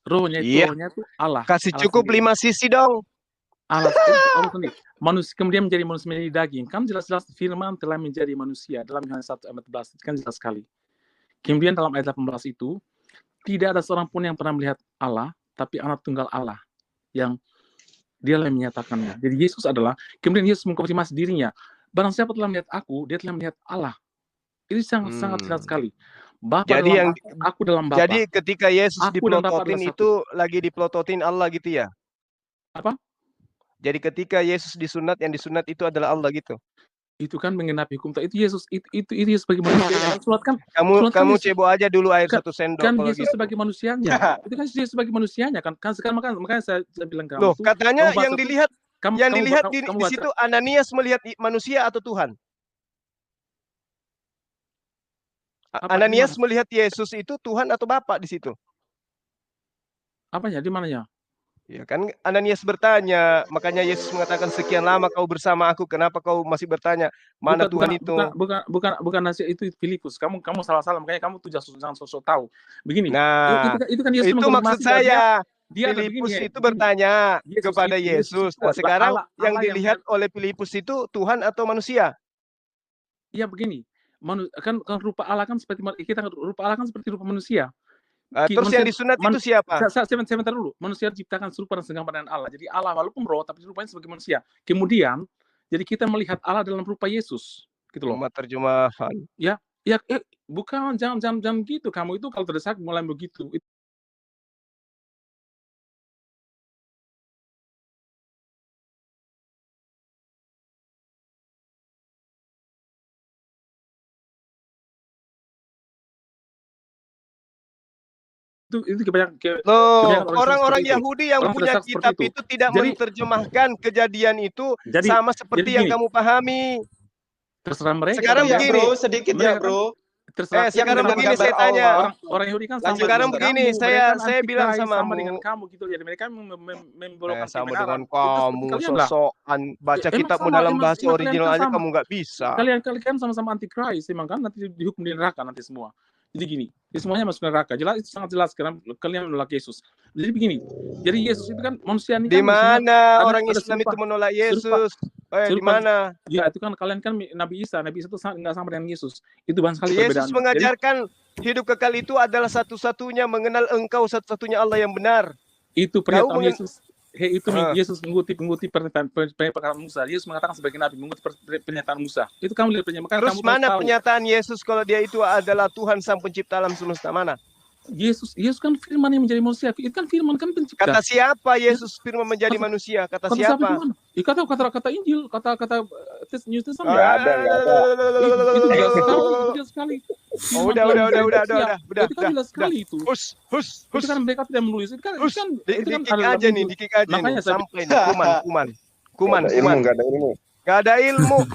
B: Rohnya itu tuh Allah.
A: Kasih
B: Allah
A: cukup
B: sendiri.
A: 5 sisi dong.
B: Allah sendiri. Manusia kemudian menjadi manusia menjadi daging. Kan jelas-jelas firman telah menjadi manusia dalam Yohanes 1 ayat 14 itu kan jelas sekali. Kemudian dalam ayat 18 itu tidak ada seorang pun yang pernah melihat Allah, tapi anak tunggal Allah yang dia yang menyatakannya. Jadi Yesus adalah, kemudian Yesus mengkonfirmasi dirinya. Barang siapa telah melihat aku, dia telah melihat Allah. Ini sangat jelas sekali. Bapa
A: jadi
B: dalam aku dalam Bapa.
A: Jadi ketika Yesus diplototin itu lagi diplototin Allah gitu ya?
B: Apa?
A: Jadi ketika Yesus disunat, yang disunat itu adalah Allah gitu.
B: Itu kan mengenapi hukum. Itu Yesus itu Yesus sebagai manusia. Kan,
A: kamu cebok aja dulu air 1 sendok.
B: Kan Yesus gitu. Sebagai manusianya. Itu kan Yesus sebagai manusianya kan. Sekarang makanya saya bilang kamu.
A: Loh, katanya yang dilihat di situ Ananias melihat manusia atau Tuhan? Ananias melihat Yesus itu Tuhan atau Bapa di situ?
B: Apanya? Di mananya?
A: Ya kan Ananias bertanya, makanya Yesus mengatakan sekian lama kau bersama aku, kenapa kau masih bertanya mana Tuhan itu?
B: Bukan nasi itu Filipus. Kamu salah, makanya kamu tuh jangan sosok tahu. Begini.
A: Nah,
B: itu kan Yesus
A: itu maksud saya.
B: Filipus
A: itu bertanya kepada Yesus. Nah, sekarang yang dilihat oleh Filipus itu Tuhan atau manusia?
B: Iya begini. Kan rupa Allah kan seperti kita, rupa Allah kan seperti rupa manusia.
A: Terus yang disunat itu siapa?
B: Sebentar dulu. Manusia diciptakan serupa dan segambar dengan Allah. Jadi Allah walaupun roh tapi rupanya sebagai manusia. Kemudian jadi kita melihat Allah dalam rupa Yesus, gitu loh.
A: Terjemahan.
B: Ya, bukan jangan gitu. Kamu itu kalau terdesak mulai begitu. Itu kebanyakan
A: orang-orang Yahudi yang punya kitab itu tidak menerjemahkan kejadian itu sama seperti yang kamu pahami.
B: Terserah mereka.
A: Sekarang begini,
F: bro, sedikit ya bro.
A: Sekarang begini saya tanya.
B: Orang Yahudi kan sama.
A: Sekarang begini, saya bilang sama
B: dengan kamu gitu. Jadi mereka membolongkan
A: sama dengan kamu sosokan baca kitabmu dalam bahasa original aja kamu nggak bisa.
B: Kalian sama-sama antikris, memang kan nanti dihukum di neraka nanti semua. Jadi gini, semuanya masuk neraka. Jelas, itu sangat jelas karena kalian menolak Yesus. Jadi begini, jadi Yesus itu kan manusia ini
A: Di
B: kan mestinya
A: mana orang
B: ada
A: Islam itu
B: serupa.
A: menolak Yesus? Di
B: Serupa.
A: mana?
B: Ya itu kan kalian kan Nabi Isa itu nggak sama dengan Yesus. Itu banyak sekali
A: Yesus
B: perbedaannya.
A: mengajarkan hidup kekal itu adalah satu-satunya mengenal Engkau satu-satunya Allah yang benar.
B: Itu pernyataan
A: mengen-
B: Yesus. Yesus mengutip perkataan Musa. Yesus mengatakan sebagai nabi mengutip pernyataan Musa. Itu kamu lihat pernyataan.
A: Terus
B: kamu
A: mana
B: tahu.
A: pernyataan Yesus kalau dia itu adalah Tuhan sang pencipta alam semesta, mana?
B: Yesus kan firman yang menjadi manusia. Itu kan firman kan pencipta.
A: Kata siapa Yesus firman menjadi manusia? Kata siapa?
B: Kata Injil, kata New Testament.
D: Nggak ada.
B: Itu jelas sekali.
A: Oh, udah.
B: Itu kan jelas sekali itu.
A: Hus.
B: Itu kan mereka tidak menulis. Itu kan
A: Di-kick aja nih,
B: Makanya saya
A: sampai nih, kuman.
D: Nggak ada ilmu.
A: Gak ada ilmu.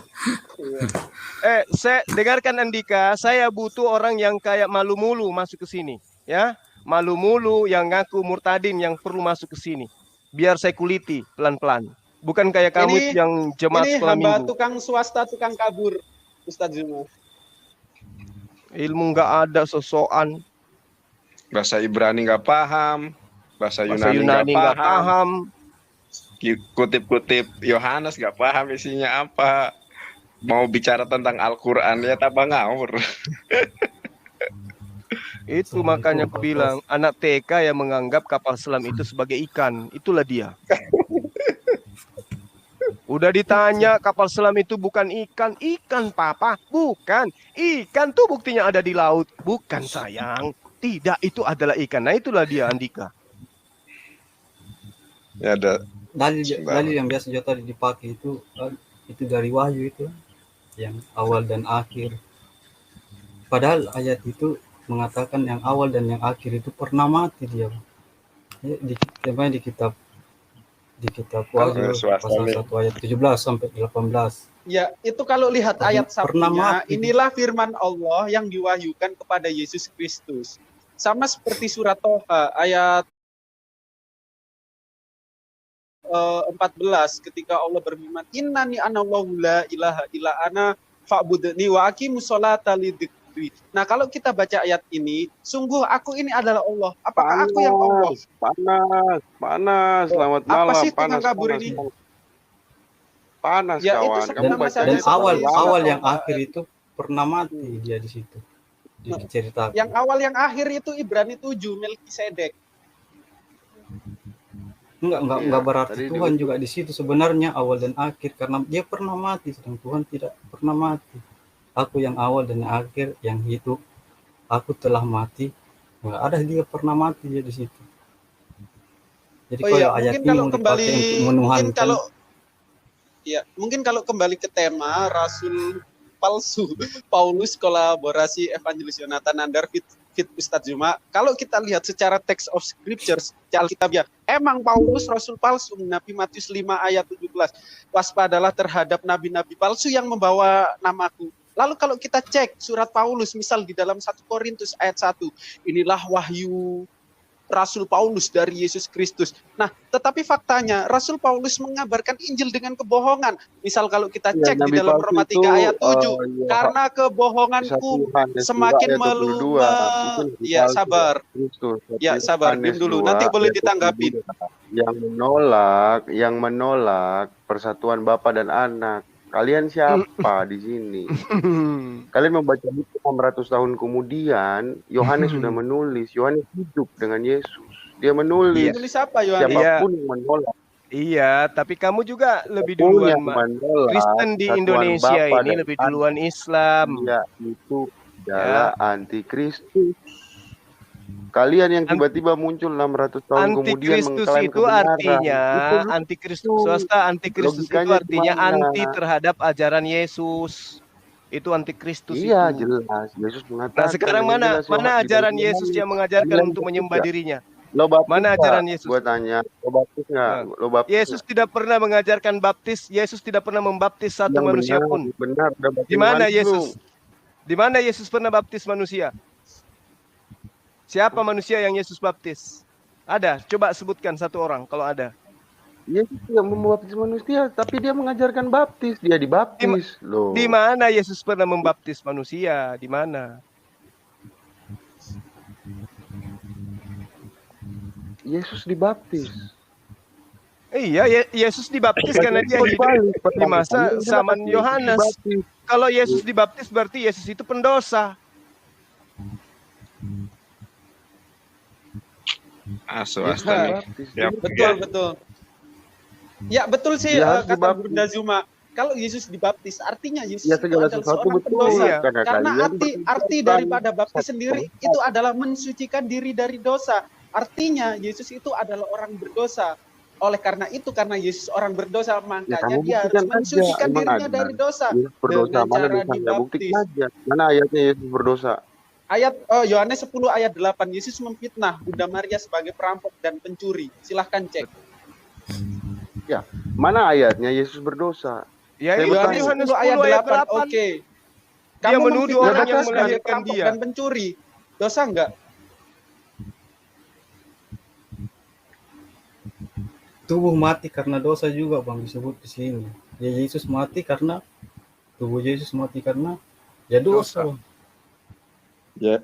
A: Saya dengarkan Andika, saya butuh orang yang kayak malu mulu masuk ke sini, ya. Malu mulu yang ngaku murtadin yang perlu masuk ke sini. Biar saya kuliti pelan-pelan. Bukan kayak kamu yang jemaat sekolah
F: hamba
A: minggu.
F: tukang swasta, tukang kabur, Ustadz Zuma.
A: Ilmu nggak ada, sosokan.
D: Bahasa Ibrani nggak paham, bahasa
A: Bahasa
D: Yunani
A: Yunani
D: nggak
A: nggak paham.
D: Kutip-kutip Yohanes nggak paham isinya apa. Mau bicara tentang Al-Quran ya tambah ngawur.
A: Itu makanya aku bilang anak TK yang menganggap kapal selam itu sebagai ikan, itulah dia. Udah ditanya kapal selam itu bukan ikan, papa, bukan. Ikan tuh buktinya ada di laut, bukan sayang. Tidak, itu adalah ikan. Nah itulah dia Andika.
D: Ya ada.
G: Dalil yang biasa Jota dipakai itu dari Wahyu itu yang awal dan akhir. Padahal ayat itu mengatakan yang awal dan yang akhir itu pernah mati dia. Di kitab Wahyu pasal 1 ayat 17 sampai 18.
F: Ya, itu kalau lihat ayat
G: Pernah
F: sabtunya,
G: mati.
F: inilah firman Allah yang diwahyukan kepada Yesus Kristus. Sama seperti surat Toha ayat 14 ketika Allah berfirman, innani anallahu la ilaha illa ana fa'budni wa aqimus sholata lidzikri. Nah, kalau kita baca ayat ini, sungguh aku ini adalah Allah. Apakah aku yang Allah?
H: Panas. Selamat malam.
F: Apa sih tukang
H: panas,
F: kabur
H: panas,
F: ini?
H: Panas
F: Ya, itu
H: kawan.
F: sama
H: Kamu
F: saja
G: Dan
F: seperti
G: awal
F: surat
G: yang
F: Toha.
G: akhir itu pernah mati dia di situ. Diceritakan.
F: Yang awal yang akhir itu Ibrani 7 Melkisedek.
G: Enggak berarti
H: tadi
G: Tuhan juga di situ sebenarnya awal dan akhir karena dia pernah mati sedang Tuhan tidak pernah mati. Aku yang awal dan yang akhir yang hidup. Aku telah mati. Enggak ada dia pernah mati dia di situ. Jadi
F: Oh iya,
G: ayat
F: mungkin
G: ini
F: kalau
G: mau
F: kembali
G: dipakai untuk menuhankan.
F: mungkin kalau kembali ke tema Rasul palsu Paulus kolaborasi Evangelis Yonatan Nandar fit Ustadz Zuma. Kalau kita lihat secara text of scriptures Alkitabnya, emang Paulus Rasul palsu. Nabi Matius 5 ayat 17. Waspadalah terhadap nabi-nabi palsu yang membawa namaku. Lalu kalau kita cek surat Paulus misal di dalam 1 Korintus ayat 1, inilah wahyu Rasul Paulus dari Yesus Kristus. Nah, tetapi faktanya Rasul Paulus mengabarkan Injil dengan kebohongan. Misal kalau kita cek di dalam Roma 3 ayat 7, karena kebohonganku semakin ya sabar. Ya sabar, diam dulu. Nanti boleh ditanggapi.
H: Yang menolak persatuan Bapa dan Anak. Kalian siapa di sini? Kalian membaca buku 600 tahun kemudian, Yohanes sudah menulis. Yohanes hidup dengan Yesus. Dia menulis.
F: Menulis apa Yohanes?
H: Siapapun yang menolak.
A: Iya, tapi kamu juga lebih duluan Kristen di Indonesia
H: Bapa
A: ini lebih duluan Islam.
H: Ya, itu adalah antikristus. Kalian yang tiba-tiba muncul 600 tahun kemudian
A: Antikristus
H: mengklaim
A: itu
H: kebenaran.
A: artinya antikristus swasta, antikristus itu
H: Logikanya
A: artinya
H: gimana?
A: anti terhadap ajaran Yesus. Itu antikristus
H: Iya,
A: itu.
H: jelas. Yesus mengatakan.
A: Nah, sekarang mana ajaran Yesus yang mengajarkan untuk menyembah dirinya? Mana ajaran Yesus?
H: Gua tanya, lo baptis nggak? Lo baptis
A: Yesus tidak pernah mengajarkan baptis. Yesus tidak pernah membaptis satu manusia pun.
H: Benar.
A: Di mana Yesus? Di mana Yesus pernah baptis manusia? Siapa manusia yang Yesus baptis? Ada? Coba sebutkan satu orang kalau ada.
H: Yesus tidak membaptis manusia, tapi dia mengajarkan baptis. Dia dibaptis loh.
A: Di mana Yesus pernah membaptis manusia? Di mana?
H: Yesus dibaptis.
A: Iya, Yesus dibaptis karena dia hidup di masa zaman Yohanes. Kalau Yesus dibaptis berarti Yesus itu pendosa.
D: Astaga. Ya,
F: Betul. Ya betul sih
H: Dia harus
F: kata
H: dibaptis.
F: Bunda Zuma. Kalau Yesus dibaptis, artinya Yesus
H: Ya
F: itu
H: segala
F: adalah
H: sesuatu
F: seorang
H: betul.
F: pendosa.
A: Iya.
F: Karena
H: kalian
F: arti daripada baptis sendiri itu adalah mensucikan diri dari dosa. Artinya Yesus itu adalah orang berdosa. Oleh karena itu, karena Yesus orang berdosa, makanya
H: kamu
F: dia harus
H: buktikan aja.
F: mensucikan
H: Emang
F: dirinya
H: ada?
F: dari dosa
H: Yesus berdosa,
F: dengan
H: mana
F: cara
H: dosanya?
F: dibaptis.
H: Buktikan aja. Mana ayatnya Yesus berdosa?
F: Ayat Yohanes 10 ayat 8, Yesus memfitnah Bunda Maria sebagai perampok dan pencuri. Silahkan cek.
H: Mana ayatnya Yesus berdosa?
A: Ya,
H: Saya
A: itu
H: bertanya.
A: Yohanes
F: 10 ayat 8.
A: 8.
F: Oke.
A: Dia
F: Kamu
A: menuduh
F: memfitnah
A: orang yang
F: aku sebagai
A: melahirkan
F: perampok
A: dia.
F: dan pencuri. Dosa enggak?
G: Tubuh mati karena dosa juga Bang disebut di sini. Ya Yesus mati karena tubuh Yesus mati karena ya dosa. Bang.
H: Ya.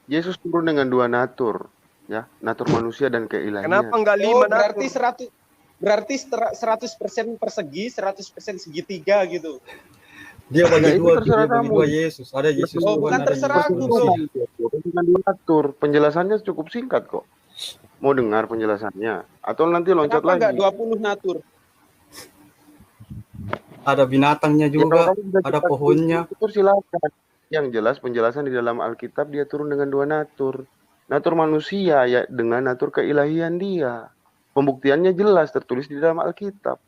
H: Yesus turun dengan dua natur, ya, natur manusia dan keilahian.
A: Kenapa enggak
F: Oh,
A: 5
F: berarti
A: natur?
F: 100% persegi, 100% segitiga gitu.
G: Dia bagi
H: Ya, itu
G: dua,
H: terserah
G: dia bagi
H: kamu.
G: dua Yesus. Ada Yesus
F: Oh,
G: Tuhan,
F: bukan
G: ada
F: terserah
G: Yesus
F: aku,
G: manusia.
F: Bro.
H: Dengan dua natur, penjelasannya cukup singkat kok. Mau dengar penjelasannya? Atau nanti loncat
F: Kenapa enggak
H: lagi?
F: 20 natur?
G: Ada binatangnya
H: Ya, kalau
G: juga,
H: kamu bisa
G: ada
H: cepat
G: pohonnya.
H: itu silakan. Yang jelas penjelasan di dalam Alkitab dia turun dengan dua natur. Natur manusia ya dengan natur keilahian dia. Pembuktiannya jelas tertulis di dalam Alkitab.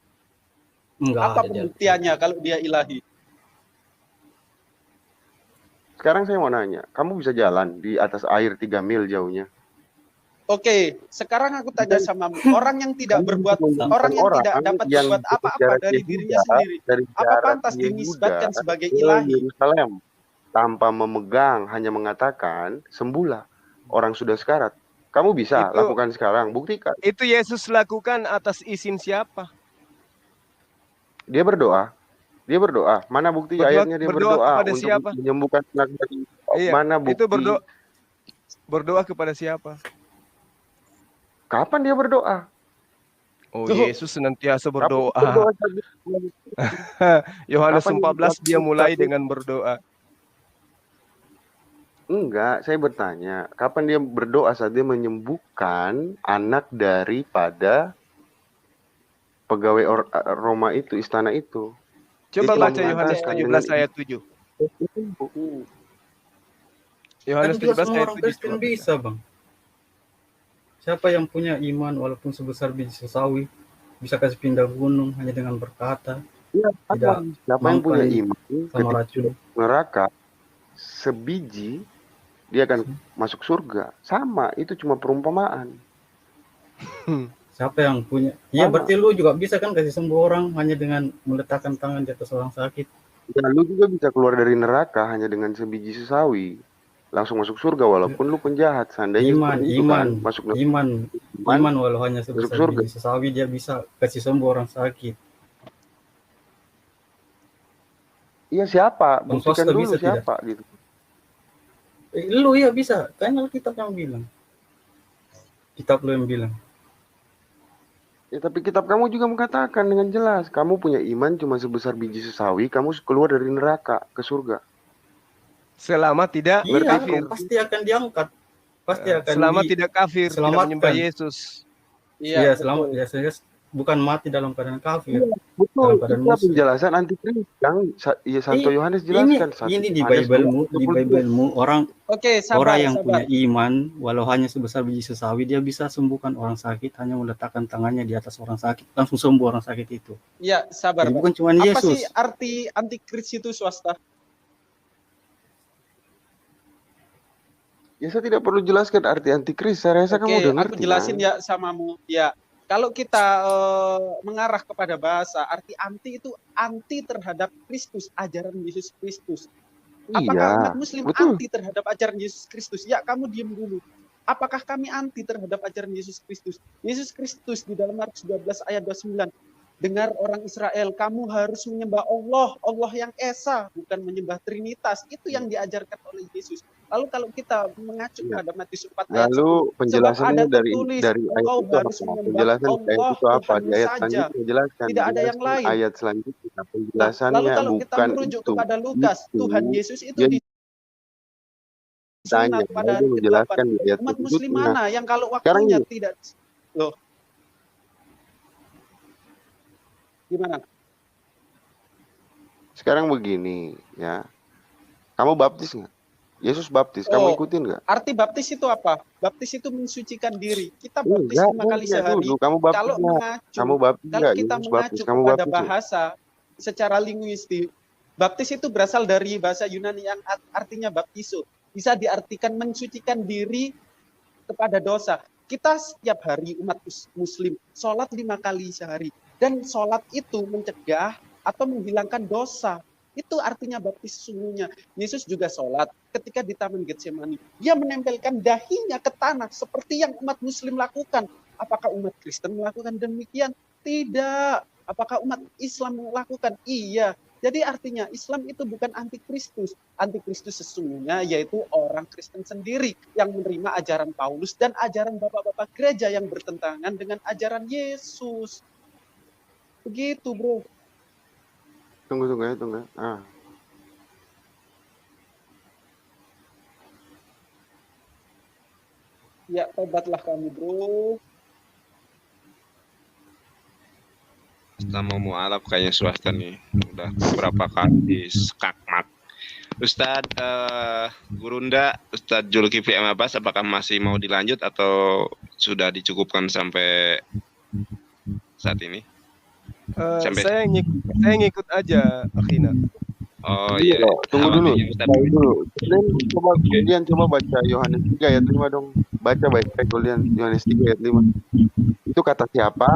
G: Enggak
F: Apa
G: ada.
F: pembuktiannya kalau dia ilahi?
H: Sekarang saya mau nanya, kamu bisa jalan di atas air 3 mil jauhnya?
F: Oke, sekarang aku tanya sama orang yang tidak berbuat, orang yang tidak dapat
H: yang
F: berbuat apa-apa
H: jarak
F: dari
H: Yehuda,
F: dirinya sendiri,
H: dari
F: apa
H: jarak
F: pantas
H: Yehuda
F: dinisbatkan sebagai
H: ke
F: ilahi?
H: Yerusalem tanpa memegang, hanya mengatakan sembuhlah orang sudah sekarat. Kamu bisa
A: Itu-
H: lakukan sekarang, buktikan.
A: Itu Yesus lakukan atas izin siapa?
H: Dia berdoa. Dia berdoa. Mana bukti
A: Berdoa-
H: ayatnya dia
A: berdoa
H: berdoa
A: kepada
H: untuk
A: siapa?
H: menyembuhkan anak dari
A: Iya,
H: mana bukti?
A: itu berdoa kepada siapa?
H: Kapan dia berdoa?
A: Oh,
F: Tuh.
A: Yesus senantiasa
H: Kapan
A: berdoa.
H: dia berdoa saja?
A: Yohanes
H: Kapan
A: 14 dia mulai
H: tapi-
A: dengan berdoa.
H: Enggak, saya bertanya, kapan dia berdoa saat dia menyembuhkan anak daripada pegawai Roma itu, istana itu?
A: Coba
H: Itu
A: baca Yohanes
H: mengatakan
A: 17
H: dengan-
A: ayat 7. Yohanes
G: Kan juga
A: 17
G: semua
A: ayat
G: orang
A: 7.
G: Kristen bisa, Bang. Siapa yang punya iman walaupun sebesar biji sesawi bisa kasih pindah gunung hanya dengan berkata
H: Iya,
G: Tidak
H: siapa yang punya
G: makan
H: iman
G: sama
H: ketika
G: racun.
H: neraka sebiji dia akan masuk surga. Sama, itu cuma perumpamaan.
G: Siapa yang punya? Iya,
H: Sama.
G: berarti lu juga bisa kan kasih sembuh orang hanya dengan meletakkan tangan di atas orang sakit.
H: Ya, lu juga bisa keluar dari neraka hanya dengan sebiji sesawi. Langsung masuk surga walaupun lu penjahat. Seandainya
G: Iman,
H: seperti itu
G: iman,
H: kan, masuk neraka.
G: iman walau hanya sebesar
H: surga.
G: biji sesawi dia bisa kasih sembuh orang sakit.
H: Iya, siapa?
G: Bang
H: Buktikan
G: Swasta
H: dulu
G: bisa tidak?
H: siapa gitu.
G: Lu ya bisa, kan Alkitab yang bilang. Kitab lu yang bilang.
H: Ya, tapi kitab kamu juga mengatakan dengan jelas, kamu punya iman cuma sebesar biji sesawi, kamu keluar dari neraka ke surga.
A: Selama tidak
G: Iya,
A: berkafir.
G: pasti akan diangkat. Pasti akan
A: Selama tidak kafir, tidak
G: selamatkan.
A: menyembah Yesus.
G: Iya,
F: betul.
G: selamat ya, saya bukan mati dalam keadaan kafir.
H: Betul,
G: Dalam keadaan
H: itu
G: musuh.
H: penjelasan antikris yang Santo Yohanes jelaskan.
G: Ini di
H: Yohanes
G: Bible-mu,
H: 20.
G: di Bible-mu orang
F: Oke, sabar,
G: orang yang
F: sabar.
G: punya iman walau hanya sebesar biji sesawi dia bisa sembuhkan orang sakit hanya meletakkan tangannya di atas orang sakit langsung sembuh orang sakit itu.
F: Ya, sabar.
G: Jadi
F: Pak.
G: bukan cuma
F: Apa
G: Yesus.
F: sih arti antikris itu, Swasta?
H: Ya, saya tidak perlu jelaskan arti antikris. Saya rasa kamu
F: Oke,
H: udah
F: aku
H: ngerti.
F: jelasin
H: kan?
F: ya samamu. Ya, kalau kita mengarah kepada bahasa, arti anti itu anti terhadap Kristus, ajaran Yesus Kristus. Apakah
H: Iya,
F: umat Muslim
H: betul.
F: anti terhadap ajaran Yesus Kristus? Ya, kamu diam dulu. Apakah kami anti terhadap ajaran Yesus Kristus? Yesus Kristus di dalam Markus 12 ayat 29 dengar orang Israel, kamu harus menyembah Allah, Allah yang Esa, bukan menyembah Trinitas. Itu yang diajarkan oleh Yesus. Lalu kalau kita mengacu
H: Ya.
F: pada Matius 4 ayat 10,
H: Lalu
F: sebab
H: penjelasannya
F: ada
H: dari
F: tertulis,
H: ayat
F: engkau
H: itu
F: harus
H: apa?
F: menyembah
H: Penjelasan ayat
F: Allah
H: itu apa? Di
F: Tuhanmu
H: ayat
F: saja,
H: selanjutnya jelaskan,
F: tidak ada yang
H: jelaskan
F: lain.
H: ayat selanjutnya.
F: Nah, lalu
H: Penjelasannya
F: kalau kita
H: bukan
F: merujuk
H: itu.
F: kepada Lukas,
H: Itu
F: Tuhan Yesus itu
H: dia
F: disunat
H: ditanya,
F: pada
H: dia
F: hari ke-8.
H: menjelaskan di ayat
F: Umat Muslim
H: selanjutnya.
F: mana yang kalau
H: Sekarang
F: waktunya
H: ini,
F: tidak loh, gimana?
H: sekarang begini ya. Kamu baptis nggak? Yesus baptis, kamu
F: Oh,
H: ikutin nggak?
F: arti baptis itu apa? Baptis itu mensucikan diri. Kita baptis
H: Enggak,
F: 5 kali
H: enggak
F: sehari.
H: dulu. Kamu baptis
F: Kalau
H: nggak?
F: mengacu,
H: Kamu baptis
F: kalau
H: nggak?
F: kita
H: Yesus
F: mengacu
H: baptis, kamu
F: kepada
H: baptis nggak?
F: bahasa secara linguistik, baptis itu berasal dari bahasa Yunani yang artinya baptiso. Bisa diartikan mensucikan diri kepada dosa. Kita setiap hari umat Muslim sholat 5 kali sehari. Dan sholat itu mencegah atau menghilangkan dosa. Itu artinya baptis sesungguhnya. Yesus juga sholat ketika di Taman Getsemani. Dia menempelkan dahinya ke tanah seperti yang umat Muslim lakukan. Apakah umat Kristen melakukan demikian? Tidak. Apakah umat Islam melakukan? Iya. Jadi artinya Islam itu bukan antikristus. Antikristus sesungguhnya yaitu orang Kristen sendiri yang menerima ajaran Paulus dan ajaran bapak-bapak gereja yang bertentangan dengan ajaran Yesus. Begitu, bro.
H: Tunggu ya.
F: Ya, tobatlah kami, bro.
I: Sama mualaf kayaknya swasta nih. Udah beberapa kali skakmat. Ustadz Gurunda, Ustadz Zulkifli Abbas, apakah masih mau dilanjut atau sudah dicukupkan sampai saat ini?
A: Saya ngikut aja, Akhina.
I: Oh iya.
H: Tunggu dulu.
I: Ustadz.
H: Kalian coba baca Yohanes 3 ayat 5 dong. Baca baik-baik kalian Yohanes 3 ayat 5. Itu kata siapa?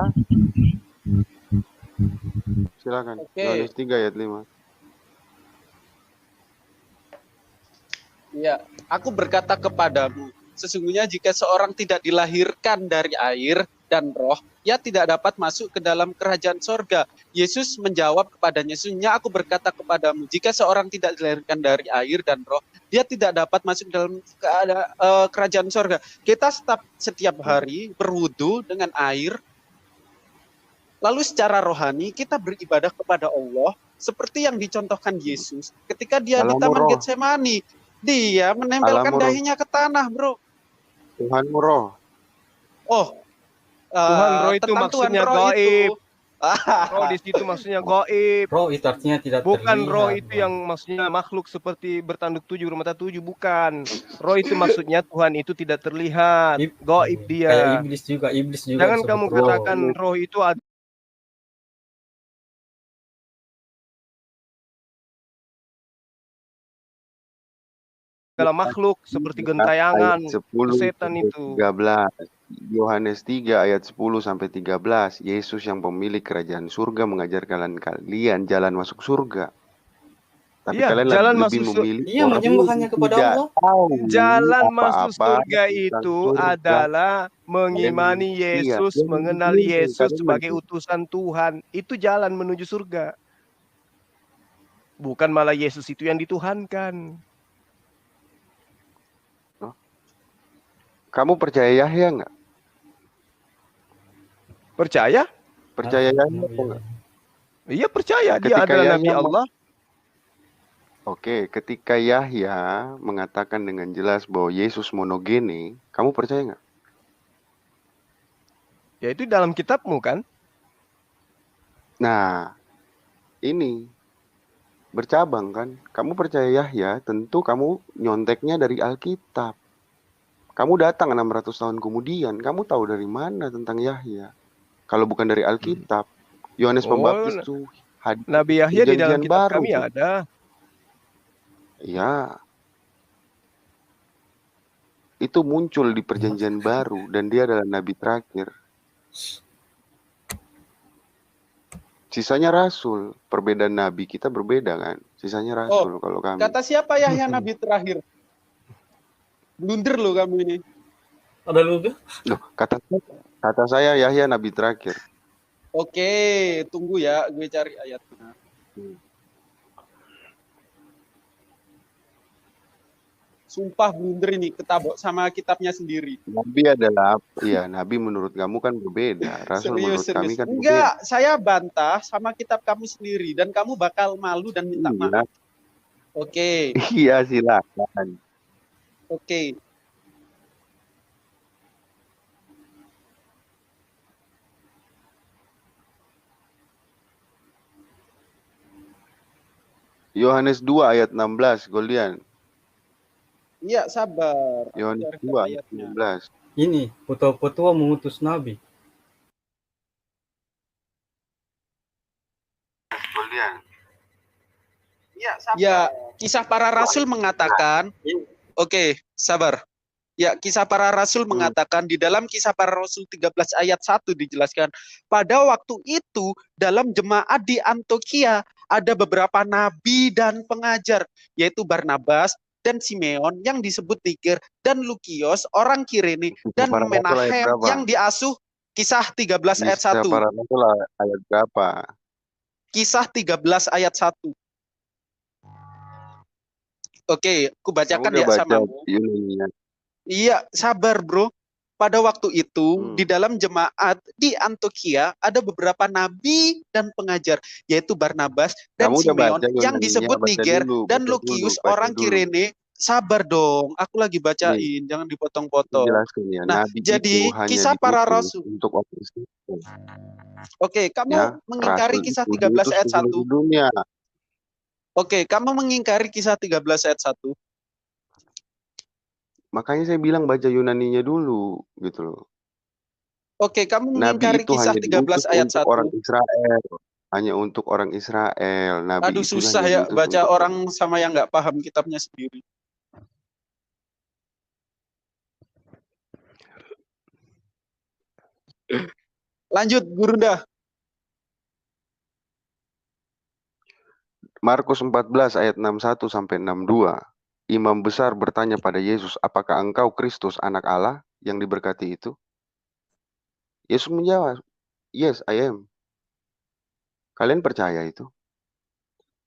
H: Silakan.
F: Oke.
H: Yohanes 3 ayat 5.
F: Ya, aku berkata kepadamu, sesungguhnya jika seorang tidak dilahirkan dari air dan roh, ia tidak dapat masuk ke dalam kerajaan sorga. Yesus menjawab kepadanya, sesungguhnya aku berkata kepadamu, jika seorang tidak dilahirkan dari air dan roh, dia tidak dapat masuk ke dalam kerajaan sorga. Kita setiap hari berwudu dengan air, lalu secara rohani kita beribadah kepada Allah, seperti yang dicontohkan Yesus ketika dia di Taman Getsemani. Dia menempelkan dahinya ke tanah, bro.
H: Tuhanmu roh.
F: Oh,
A: Tuhan roh itu
F: tentang
A: maksudnya
F: Tuhan roh
A: gaib.
F: itu.
A: Roh di situ maksudnya gaib.
G: Roh itu artinya tidak
A: Bukan
G: terlihat.
A: roh itu yang maksudnya makhluk seperti bertanduk 7 bermata 7, bukan. Roh itu maksudnya Tuhan itu tidak terlihat, gaib
G: Kayak
A: dia.
G: iblis juga
A: Jangan
G: disebut
A: kamu
G: roh.
A: katakan roh itu adalah makhluk seperti gentayangan,
H: Ayat 10
A: setan itu.
H: 13. Yohanes 3 ayat 10 sampai 13. Yesus yang pemilik kerajaan surga mengajarkan kalian jalan masuk surga. Tapi
A: Iya,
H: kalian
A: jalan
H: lebih
A: masuk
H: memilih
G: Iya,
H: orang
G: menyembahnya
H: yang
G: kepada
H: tidak
G: Allah.
H: tahu
A: Jalan masuk
H: apa-apa
A: surga
H: tentang
A: itu
H: surga.
A: adalah mengimani
H: Iya,
A: Yesus,
H: yang
A: mengenal
H: memilih,
A: Yesus
H: kalian
A: sebagai
H: memilih.
A: utusan Tuhan. Itu jalan menuju surga. Bukan malah Yesus itu yang dituhankan.
H: Kamu percaya Yahya nggak?
A: Percaya?
H: Percaya Yahya apa nggak?
A: Iya percaya, dia
H: Ketika
A: adalah
H: Yahya
A: Nabi Allah.
H: Oke, ketika Yahya mengatakan dengan jelas bahwa Yesus monogene, kamu percaya nggak?
A: Ya itu dalam kitabmu kan?
H: Nah, ini bercabang kan? Kamu percaya Yahya, tentu kamu nyonteknya dari Alkitab. Kamu datang 600 tahun kemudian, kamu tahu dari mana tentang Yahya? Kalau bukan dari Alkitab, Yohanes Pembaptis tuh
A: Nabi Yahya di dalam
H: perjanjian
A: kitab
H: baru
A: kami
H: tuh.
A: ada.
H: Ya, itu muncul di perjanjian baru dan dia adalah nabi terakhir. Sisanya rasul. Perbedaan nabi kita berbeda kan. Sisanya rasul kalau kami.
F: Kata siapa Yahya nabi terakhir? Blunder loh kamu ini.
G: Ada lu tuh?
H: Loh, kata saya Yahya nabi terakhir.
F: Oke, tunggu ya, gue cari ayatnya. Sumpah blunder ini, ketabok sama kitabnya sendiri.
H: Nabi adalah, iya, Nabi menurut kamu kan berbeda. Rasul menurut kami kan berbeda.
F: Enggak, saya bantah sama kitab kamu sendiri dan kamu bakal malu dan minta maaf. Oke.
H: Iya, silakan.
F: Oke.
H: Yohanes 2 ayat 16, Goldian.
F: Iya, sabar.
H: Yohanes 2 ayat 16.
G: Ini petua-petua mengutus nabi.
H: Goldian.
F: Iya, sabar. Ya, kisah para rasul mengatakan, oke, sabar. Ya, kisah para rasul mengatakan di dalam kisah para rasul 13 ayat 1 dijelaskan, pada waktu itu dalam jemaat di Antioquia ada beberapa nabi dan pengajar, yaitu Barnabas dan Simeon yang disebut Niger dan Lukios orang Kirene dan Menahem yang diasuh. Kisah 13 ayat 1.
H: Kisah para rasul ayat berapa?
F: Kisah 13 ayat 1. Oke, aku bacakan ya sama. Iya, sabar bro. Pada waktu itu di dalam jemaat di Antioquia ada beberapa nabi dan pengajar, yaitu Barnabas dan Simeon yang disebut Niger dan Lukius orang Kirene. Sabar dong, aku lagi bacain, jangan dipotong-potong.
H: Ya,
F: nah, jadi kisah para rasul.
H: Untuk
F: Oke, kamu
H: ya,
F: mengingkari kisah 13 ayat 1. Oke, kamu mengingkari kisah 13 ayat 1.
H: Makanya saya bilang baca Yunaninya dulu, gitu loh.
F: Oke, kamu mengingkari kisah 13 ayat 1.
H: Orang Israel, hanya untuk orang Israel. Nabi
F: aduh, susah ya baca orang sama yang nggak paham kitabnya sendiri. Lanjut, Gurunda.
H: Markus 14 ayat 61 sampai 62. Imam besar bertanya pada Yesus, apakah engkau Kristus anak Allah yang diberkati itu? Yesus menjawab, yes, I am. Kalian percaya itu?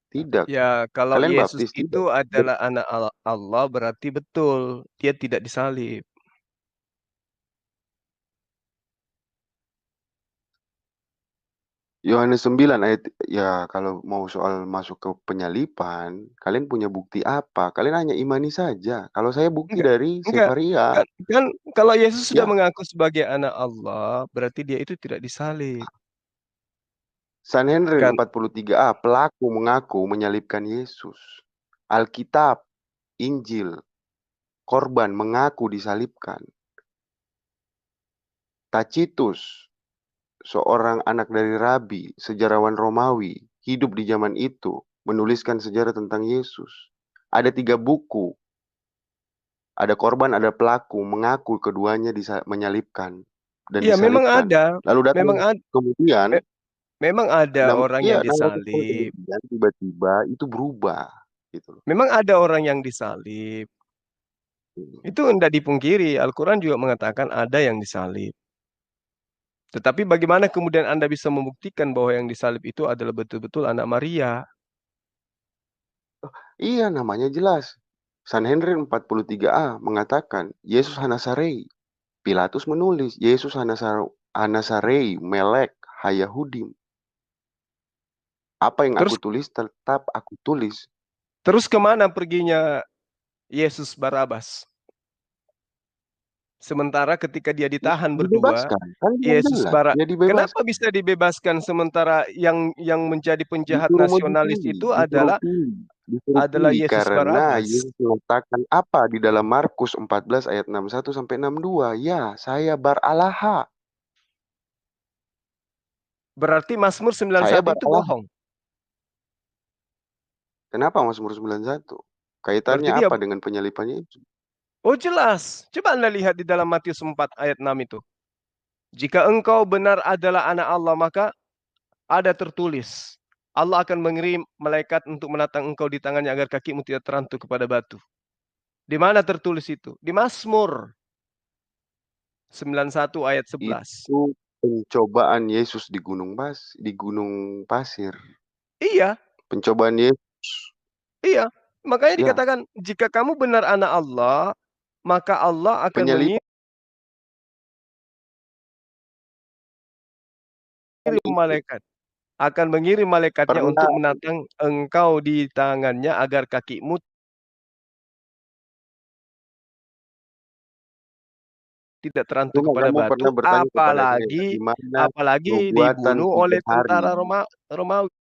H: Tidak.
A: Ya, kalau
H: kalian
A: Yesus
H: baptis,
A: itu
H: tidak.
A: adalah anak Allah, berarti betul. Dia tidak disalib.
H: Yohanes 9 ayat, ya kalau mau soal masuk ke penyalipan, kalian punya bukti apa? Kalian hanya imani saja. Kalau saya bukti dari Sefaria.
A: Kan kalau Yesus sudah mengaku sebagai anak Allah, berarti dia itu tidak disalib.
H: Sanhedrin 43a, pelaku mengaku menyalibkan Yesus. Alkitab, Injil, korban mengaku disalibkan. Tacitus, seorang anak dari rabi, sejarawan Romawi, hidup di zaman itu, menuliskan sejarah tentang Yesus. Ada 3 buku. Ada korban, ada pelaku, mengaku keduanya menyalibkan dan
A: disalibkan. Memang ada.
H: Lalu datang kemudian,
A: memang ada orang yang disalib.
H: Tiba-tiba itu berubah. Gitu loh.
A: Memang ada orang yang disalib. Itu tidak dipungkiri. Al-Quran juga mengatakan ada yang disalib. Tetapi bagaimana kemudian Anda bisa membuktikan bahwa yang disalib itu adalah betul-betul anak Maria?
H: Iya, namanya jelas. Sanhedrin 43a mengatakan Yesus Hanasarei. Pilatus menulis Yesus Hanasarei Melek Hayahudim. Apa yang aku tulis tetap aku tulis.
A: Terus kemana perginya Yesus Barabas? Sementara ketika dia ditahan berdua, Yesus kenapa bisa dibebaskan sementara yang menjadi penjahat nasionalis itu adalah Yesus
H: karena
A: Barabas?
H: Yesus mengatakan apa di dalam Markus 14 ayat 61 sampai 62? Ya, saya Bar-Alaha.
A: Berarti Mazmur 91 itu bohong.
H: Kenapa Mazmur 91? Kaitannya apa dengan penyalipannya itu?
A: Oh jelas. Coba Anda lihat di dalam Matius 4 ayat 6 itu. Jika engkau benar adalah anak Allah, maka ada tertulis. Allah akan mengirim malaikat untuk menatang engkau di tangannya agar kakimu tidak terantuk kepada batu. Di mana tertulis itu? Di Mazmur 91 ayat 11.
H: Itu pencobaan Yesus di gunung pasir.
A: Iya,
H: Pencobaan Yesus.
A: iya. Makanya
H: Ya,
A: dikatakan jika kamu benar anak Allah, maka Allah akan
H: penyaliban
A: mengirim
H: itu
A: malaikat. Akan mengirim malaikatnya
H: pernah
A: untuk menatang engkau di tangannya agar kakimu tidak terantuk
H: cuma
A: kepada
H: kamu
A: batu,
H: pernah bertanya kepada saya,
A: apalagi
H: di mana
A: apalagi
H: nubuatan
A: dibunuh
H: 3
A: oleh
H: hari?
A: tentara Romawi.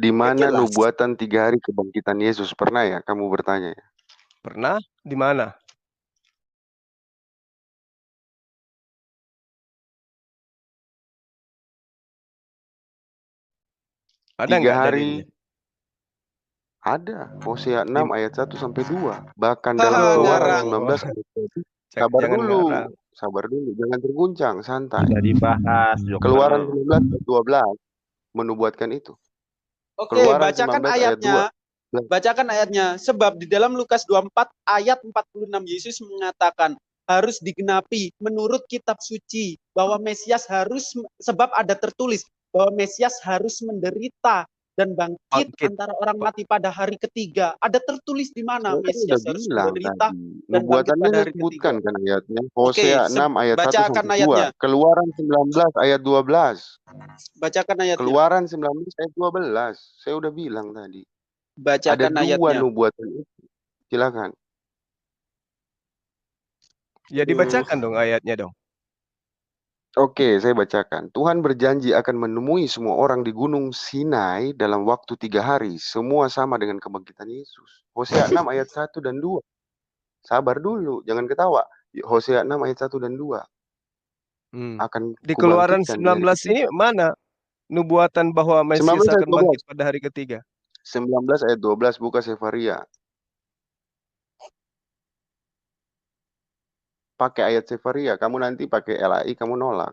H: Di mana
A: Jelas.
H: nubuatan 3 hari kebangkitan Yesus? Pernah ya kamu bertanya ya?
A: Pernah? Di mana? Ada
H: 3
A: nggak
H: hari
A: dalilnya?
H: ada. Hosea 6
A: Di-
H: ayat 1 sampai 2. Bahkan dalam
F: Haha,
H: Keluaran
F: ngarang.
H: 19 ayat 1. Sabar
A: Jangan
H: dulu.
A: ngarang.
H: Sabar dulu, jangan terguncang, santai.
J: Sudah dibahas,
H: Keluaran
J: Joker.
H: 19 ayat 12 menubuatkan itu.
F: Oke,
H: Keluaran
F: bacakan
H: 19 ayat 2.
F: ayatnya. Bacakan ayatnya. Sebab di dalam Lukas 24 ayat 46 Yesus mengatakan harus digenapi menurut kitab suci bahwa Mesias harus, sebab ada tertulis bahwa Mesias harus menderita dan bangkit
A: Bangkit.
F: antara orang mati pada hari ketiga. Ada tertulis di mana
H: Saya kan
F: Mesias
H: udah
F: harus
H: bilang
F: menderita
H: tadi.
F: dan bangkit
H: Nubuatannya
F: pada
H: saya
F: hari
H: sebutkan
F: ketiga.
H: kan ayatnya.
F: Oke,
H: Hosea 6 ayat 1
F: bacakan
H: sampai 2.
F: ayatnya.
H: Keluaran 19 ayat 12.
F: Bacakan ayatnya.
H: Keluaran 19 ayat 12. Saya udah bilang tadi. Ada
F: Bacakan
H: 2
F: ayatnya.
H: nubuatan itu. Silakan.
A: Ya dibacakan dong ayatnya dong.
H: Oke, saya bacakan. Tuhan berjanji akan menemui semua orang di Gunung Sinai dalam waktu 3 hari. Semua sama dengan kebangkitan Yesus. Hosea 6 ayat 1 dan 2. Sabar dulu, jangan ketawa. Hosea 6 ayat 1 dan 2. Akan
A: Di Keluaran
H: kubangkitkan di hari
A: 19 ini
H: ketiga.
A: mana nubuatan bahwa
H: 19
A: Mesias
H: ayat
A: akan
H: 12.
A: bangkit pada hari ketiga?
H: 19 ayat 12 buka Sefaria. Pakai ayat Sefaria, kamu nanti pakai LAI, kamu nolak.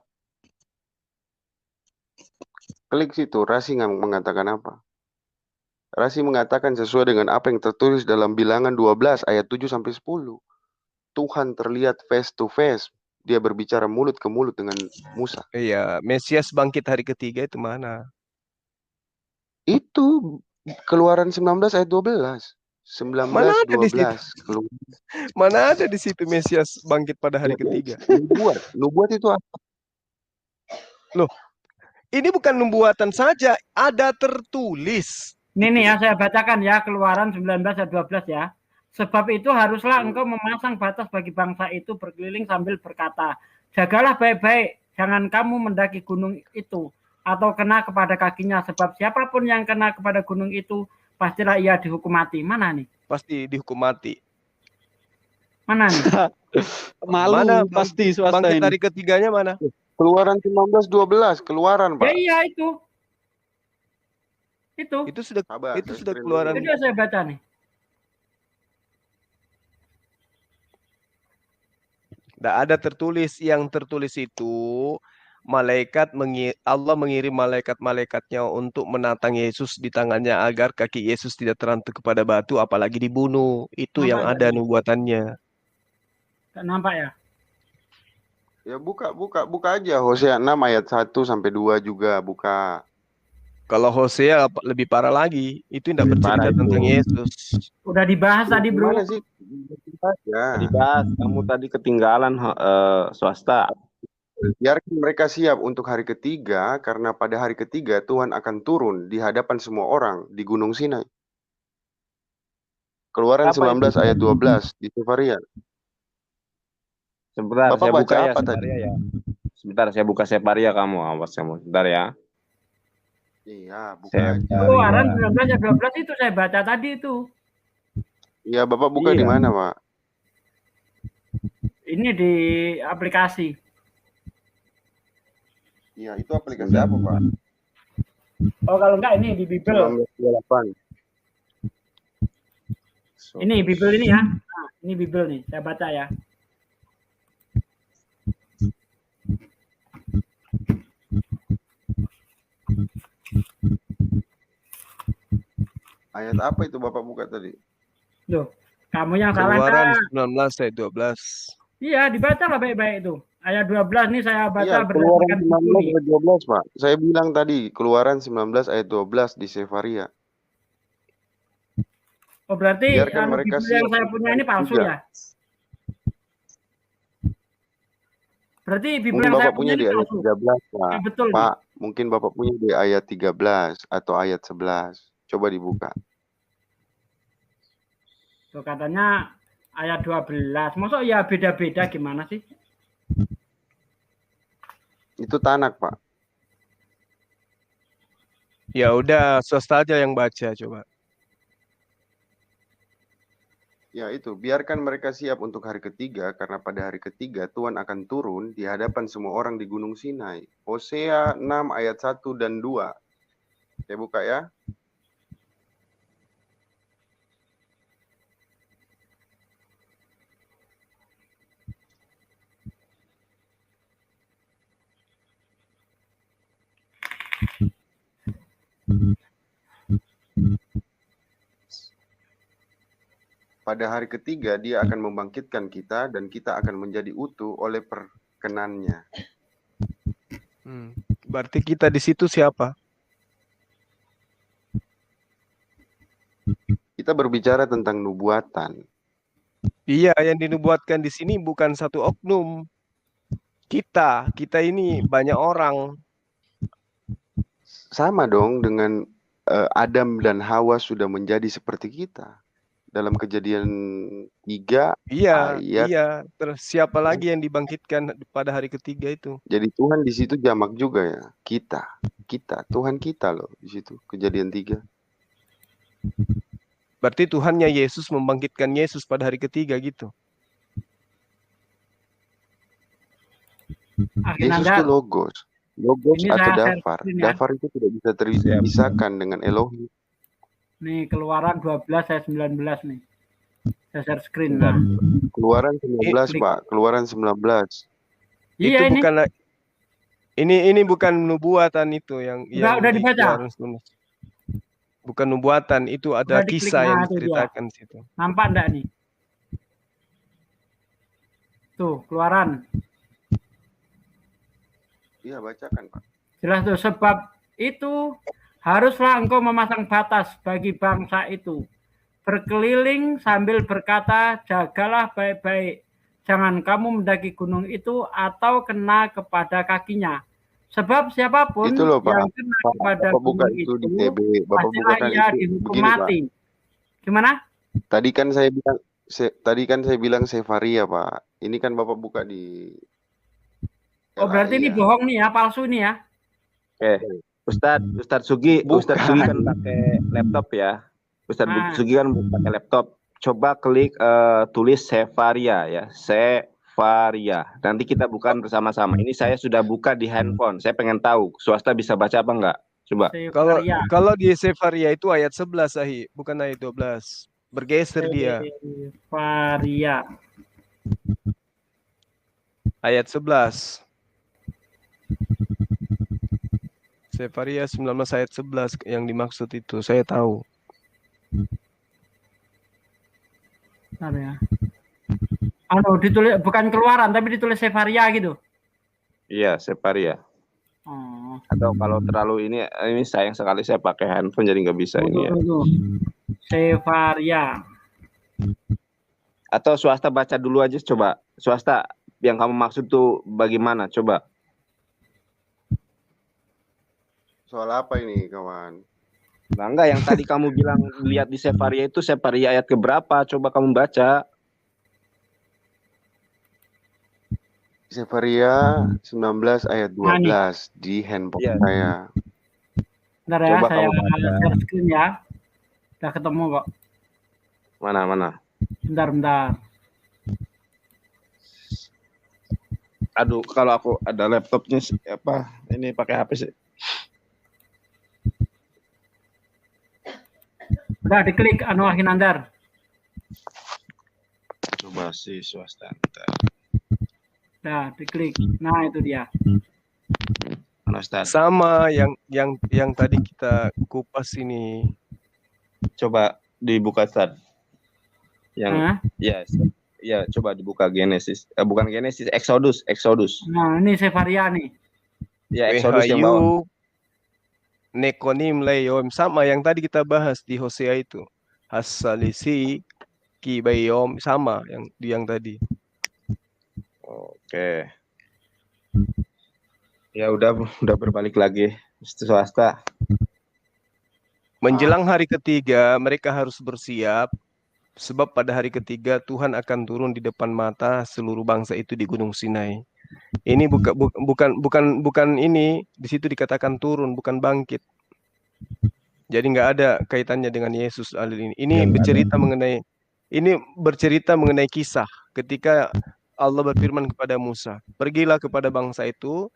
H: Klik situ, Rasi mengatakan apa? Rasi mengatakan sesuai dengan apa yang tertulis dalam Bilangan 12 ayat 7 sampai 10. Tuhan terlihat face to face. Dia berbicara mulut ke mulut dengan Musa.
A: Iya, Mesias bangkit hari ketiga itu mana?
H: Itu Keluaran 19 ayat 12. 19
A: Mana ada di situ?
H: 12.
A: Mana ada di situ Mesias bangkit pada hari ketiga?
H: Nubuat itu apa?
A: Loh, ini bukan nubuatan saja, ada tertulis.
C: Ini nih ya, saya bacakan ya, Keluaran 19 ayat 12 ya. Sebab itu haruslah engkau memasang batas bagi bangsa itu berkeliling sambil berkata, jagalah baik-baik, jangan kamu mendaki gunung itu, atau kena kepada kakinya, sebab siapapun yang kena kepada gunung itu, pastilah ia dihukum mati. Mana nih?
A: Pasti dihukum mati.
C: Mana nih?
F: Malu
A: Mana
F: pasti swasta
A: bangkit
F: ini.
A: hari ketiganya mana?
H: Keluaran 19 12, Keluaran, Pak.
C: Ya iya itu.
A: Itu sudah
H: Sabar,
A: itu
H: saya
A: sudah
H: screen
A: Keluaran.
C: Itu yang saya baca nih.
A: Tidak ada tertulis, yang tertulis itu Allah mengirim malaikat-malaikatnya untuk menatang Yesus di tangannya agar kaki Yesus tidak terantuk kepada batu apalagi dibunuh. Itu
C: Nampak
A: yang
C: nggak
A: ada
C: nih?
A: nubuatannya.
C: Nggak nampak ya?
H: Ya buka aja Hosea 6 ayat 1 sampai 2 juga buka.
A: Kalau Hosea lebih parah lagi, itu tidak
J: Lebih
A: bercerita
J: parah itu.
A: tentang Yesus.
C: Udah dibahas tadi, Bro.
H: Gimana sih? Ya.
J: Dibahas, kamu tadi ketinggalan swasta.
H: Biarkan mereka siap untuk hari ketiga, karena pada hari ketiga Tuhan akan turun di hadapan semua orang di Gunung Sinai. Keluaran
J: Apa
H: 19
J: itu?
H: ayat 12 di Sefaria.
J: Sebentar,
H: Bapak
J: saya
H: baca
J: buka ya
H: apa tadi?
J: Separia ya. Sebentar, saya buka Separia kamu, awas kamu. Sebentar ya.
H: Iya, buka
J: Separia.
H: aja.
C: Keluaran 19 ayat 12 itu saya baca tadi itu.
H: Iya, Bapak buka di
J: Iya.
H: mana, Pak?
C: Ini di aplikasi.
H: Iya, itu aplikasi apa, Pak?
C: Oh, kalau enggak ini di Bible.
H: 1928.
C: Ini Bible ini ya. Nah, ini Bible nih, saya baca ya.
H: Ayat apa itu Bapak buka tadi?
C: Loh, kamu yang salah.
A: Keluaran
C: Kak.
A: 19 ayat 12.
C: Iya, dibaca lah baik-baik itu. Ayat 12 nih saya baca
H: Iya, Keluaran
C: berdasarkan buku
H: 19
C: nih.
H: ayat 12, Pak. Saya bilang tadi, Keluaran 19 ayat 12 di Sefaria.
C: Oh, berarti
H: Biarkan mereka
C: Bible yang
H: siap
C: saya
H: untuk
C: punya
H: hari
C: ini palsu
H: ketiga.
C: ya? Berarti Bible
H: Mungkin
C: yang saya
H: Bapak
C: punya
H: punya
C: ini
H: di ayat
C: palsu.
H: 13, Pak.
C: Ya, betul.
H: Pak, mungkin Bapak punya di ayat 13 atau ayat 11. Coba dibuka.
C: Tuh katanya ayat 12. Maksud ya beda-beda gimana sih?
H: Itu Tanak, Pak.
A: Ya udah, swasta aja yang baca coba.
H: Ya itu, biarkan mereka siap untuk hari ketiga, karena pada hari ketiga Tuhan akan turun di hadapan semua orang di Gunung Sinai. Hosea 6 ayat 1 dan 2. Saya buka ya. Pada hari ketiga dia akan membangkitkan kita dan kita akan menjadi utuh oleh perkenannya.
A: Berarti kita di situ siapa?
H: Kita berbicara tentang nubuatan.
A: Iya, yang dinubuatkan di sini bukan satu oknum. Kita ini banyak orang.
H: Sama dong dengan Adam dan Hawa sudah menjadi seperti kita. Dalam Kejadian 3
A: Iya,
H: ayat.
A: iya. Terus siapa lagi yang dibangkitkan pada hari ketiga itu?
H: Jadi Tuhan di situ jamak juga ya. Kita, Tuhan kita loh di situ. Kejadian 3.
A: Berarti Tuhannya Yesus membangkitkan Yesus pada hari ketiga gitu.
H: Yesus itu logos. Logos
C: Ini
H: atau
C: saya
H: dafar.
C: sharing ya.
H: Dafar itu tidak bisa terpisahkan dengan Elohim.
C: Nih, Keluaran 12 ayat 19 nih. Saya share screen. Nah.
H: Keluaran 19, Pak. Keluaran 19.
C: Iya,
A: itu
C: ini.
A: bukan ini bukan nubuatan itu yang
C: Udah dibaca.
A: Bukan nubuatan, itu ada
C: Udah diklik,
A: kisah yang
C: nah, itu dia.
A: diceritakan situ.
C: Nampak enggak nih? Tuh, Keluaran.
H: Iya, bacakan, Pak.
C: Jelas tuh, sebab itu haruslah engkau memasang batas bagi bangsa itu. Berkeliling sambil berkata, jagalah baik-baik. Jangan kamu mendaki gunung itu atau kena kepada kakinya. Sebab siapapun
H: Itu loh, Pak.
C: yang kena kepada
H: Bapak buka
C: gunung
H: itu
C: itu,
H: di TB. Bapak
C: pastilah
H: bukakan
C: ia
H: itu.
C: dihukum
H: Begini, Pak.
C: mati. Gimana?
H: Tadi kan saya bilang Sefaria, Pak. Ini kan Bapak buka di
C: Oh, berarti ini bohong nih ya, palsu nih ya.
J: Ustadz Sugi kan pakai laptop ya. Ustadz Sugi kan pakai laptop. Coba klik tulis Sefaria ya, Sefaria. Nanti kita buka bersama-sama. Ini saya sudah buka di handphone. Saya pengen tahu swasta bisa baca apa enggak? Coba.
A: Kalau di Sefaria itu ayat 11, Ahi, bukan ayat 12. Bergeser dia.
C: Sefaria.
A: Ayat 11. Sefaria 19 ayat 11 yang dimaksud itu, saya tahu.
C: Bentar ya. Ditulis bukan Keluaran tapi ditulis Sefaria gitu.
J: Iya, Sefaria.
C: Oh.
J: Atau kalau terlalu ini sayang sekali saya pakai handphone jadi nggak bisa ini ya.
C: Sefaria.
J: Atau swasta baca dulu aja coba. Swasta yang kamu maksud tuh bagaimana? Coba.
H: Soal apa ini, kawan?
J: Nah, enggak, yang tadi kamu bilang lihat di Sefaria itu Sefaria ayat keberapa? Coba kamu baca.
H: Sefaria 19 ayat 12 di handphone saya.
C: Bentar ya,
J: Coba
C: saya
J: kamu
C: share screen ya. Udah ketemu kok.
J: Mana?
C: Bentar.
J: Aduh, kalau aku ada laptopnya apa? Ini pakai HP sih.
C: Udah diklik Ahinandar.
J: Coba sih swasta.
C: Nah, diklik. Nah, itu dia.
I: gimana Ustaz?
A: Sama yang tadi kita kupas ini.
J: Coba dibuka Ustaz. Yang
C: Hah?
J: ya coba dibuka Genesis. Bukan Genesis, Exodus.
C: Nah, ini Sefaria nih.
J: Ya, Exodus yang bawah.
A: Wehayu Nekonim Leom, sama yang tadi kita bahas di Hosea itu. Hasalisi Kibayom, sama yang tadi.
J: Oke. Ya udah berbalik lagi swasta.
A: Menjelang hari ketiga mereka harus bersiap, sebab pada hari ketiga Tuhan akan turun di depan mata seluruh bangsa itu di Gunung Sinai. Ini bukan ini, di situ dikatakan turun, bukan bangkit. Jadi nggak ada kaitannya dengan Yesus ini. Ini bercerita mengenai kisah ketika Allah berfirman kepada Musa, pergilah kepada bangsa itu,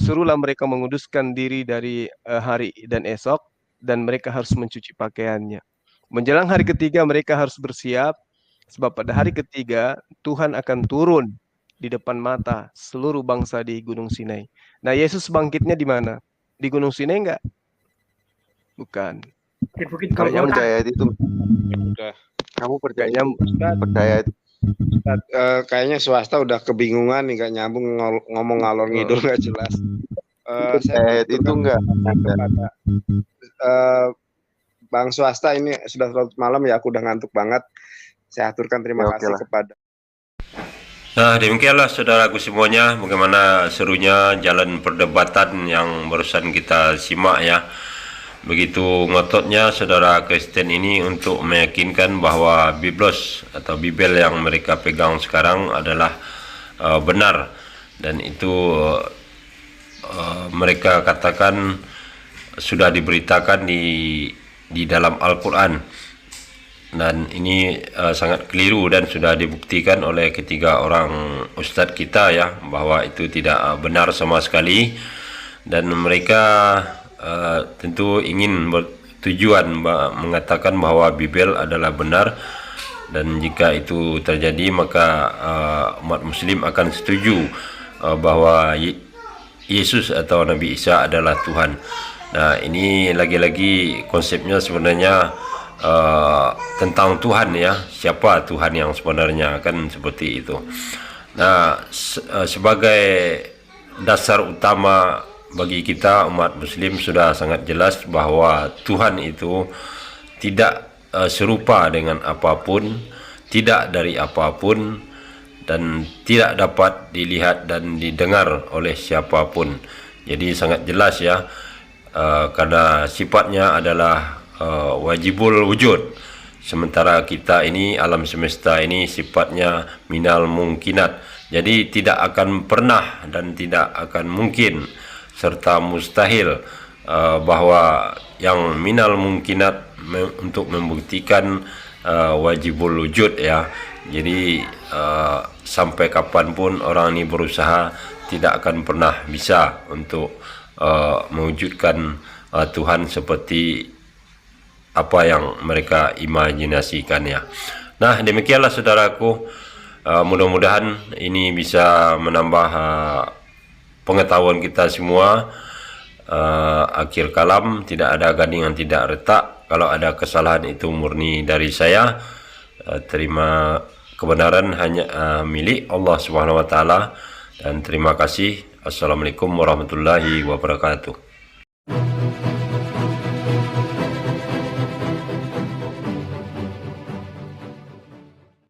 A: suruhlah mereka menguduskan diri dari hari dan esok, dan mereka harus mencuci pakaiannya. Menjelang hari ketiga mereka harus bersiap, sebab pada hari ketiga Tuhan akan turun di depan mata seluruh bangsa di Gunung Sinai. Nah, Yesus bangkitnya di mana? Di Gunung Sinai enggak? Bukan.
C: Di Bukit
J: Kamu
C: Golgota.
J: percaya itu?
I: Udah.
J: Kamu percaya?
A: Kayaknya
J: Percaya itu?
I: Ustaz, kayaknya swasta udah kebingungan nih, nggak nyambung ngomong ngalor ngidul nggak jelas.
J: Percaya itu enggak?
I: Kepada Bang Swasta, ini sudah larut malam ya, aku udah ngantuk banget. Saya aturkan terima
J: Ya, oke
I: kasih
J: lah.
I: kepada.
E: Nah, demikianlah saudaraku semuanya, bagaimana serunya jalan perdebatan yang barusan kita simak ya. Begitu ngototnya saudara Kristen ini untuk meyakinkan bahwa Biblos atau Bibel yang mereka pegang sekarang adalah benar, dan itu mereka katakan sudah diberitakan di dalam Al-Quran, dan ini sangat keliru dan sudah dibuktikan oleh ketiga orang ustadz kita ya, bahwa itu tidak benar sama sekali. Dan mereka tentu ingin bertujuan mengatakan bahwa Bibel adalah benar, dan jika itu terjadi maka umat muslim akan setuju bahwa Yesus atau Nabi Isa adalah Tuhan. Nah, ini lagi-lagi konsepnya sebenarnya tentang Tuhan ya, siapa Tuhan yang sebenarnya, kan seperti itu. Nah, sebagai dasar utama bagi kita umat muslim sudah sangat jelas bahwa Tuhan itu tidak serupa dengan apapun, tidak dari apapun, dan tidak dapat dilihat dan didengar oleh siapapun. Jadi sangat jelas ya, karena sifatnya adalah wajibul wujud, sementara kita ini alam semesta ini sifatnya minal mungkinat. Jadi tidak akan pernah dan tidak akan mungkin serta mustahil bahwa yang minal mungkinat untuk membuktikan wajibul wujud ya. Jadi sampai kapanpun orang ini berusaha tidak akan pernah bisa untuk mewujudkan Tuhan seperti apa yang mereka imajinasikan ya. Nah, demikianlah saudaraku, mudah-mudahan ini bisa menambah pengetahuan kita semua. Akhir kalam, tidak ada gading yang tidak retak. Kalau ada kesalahan itu murni dari saya. Terima kebenaran hanya milik Allah Subhanahu wa taala, dan terima kasih. Assalamualaikum warahmatullahi wabarakatuh.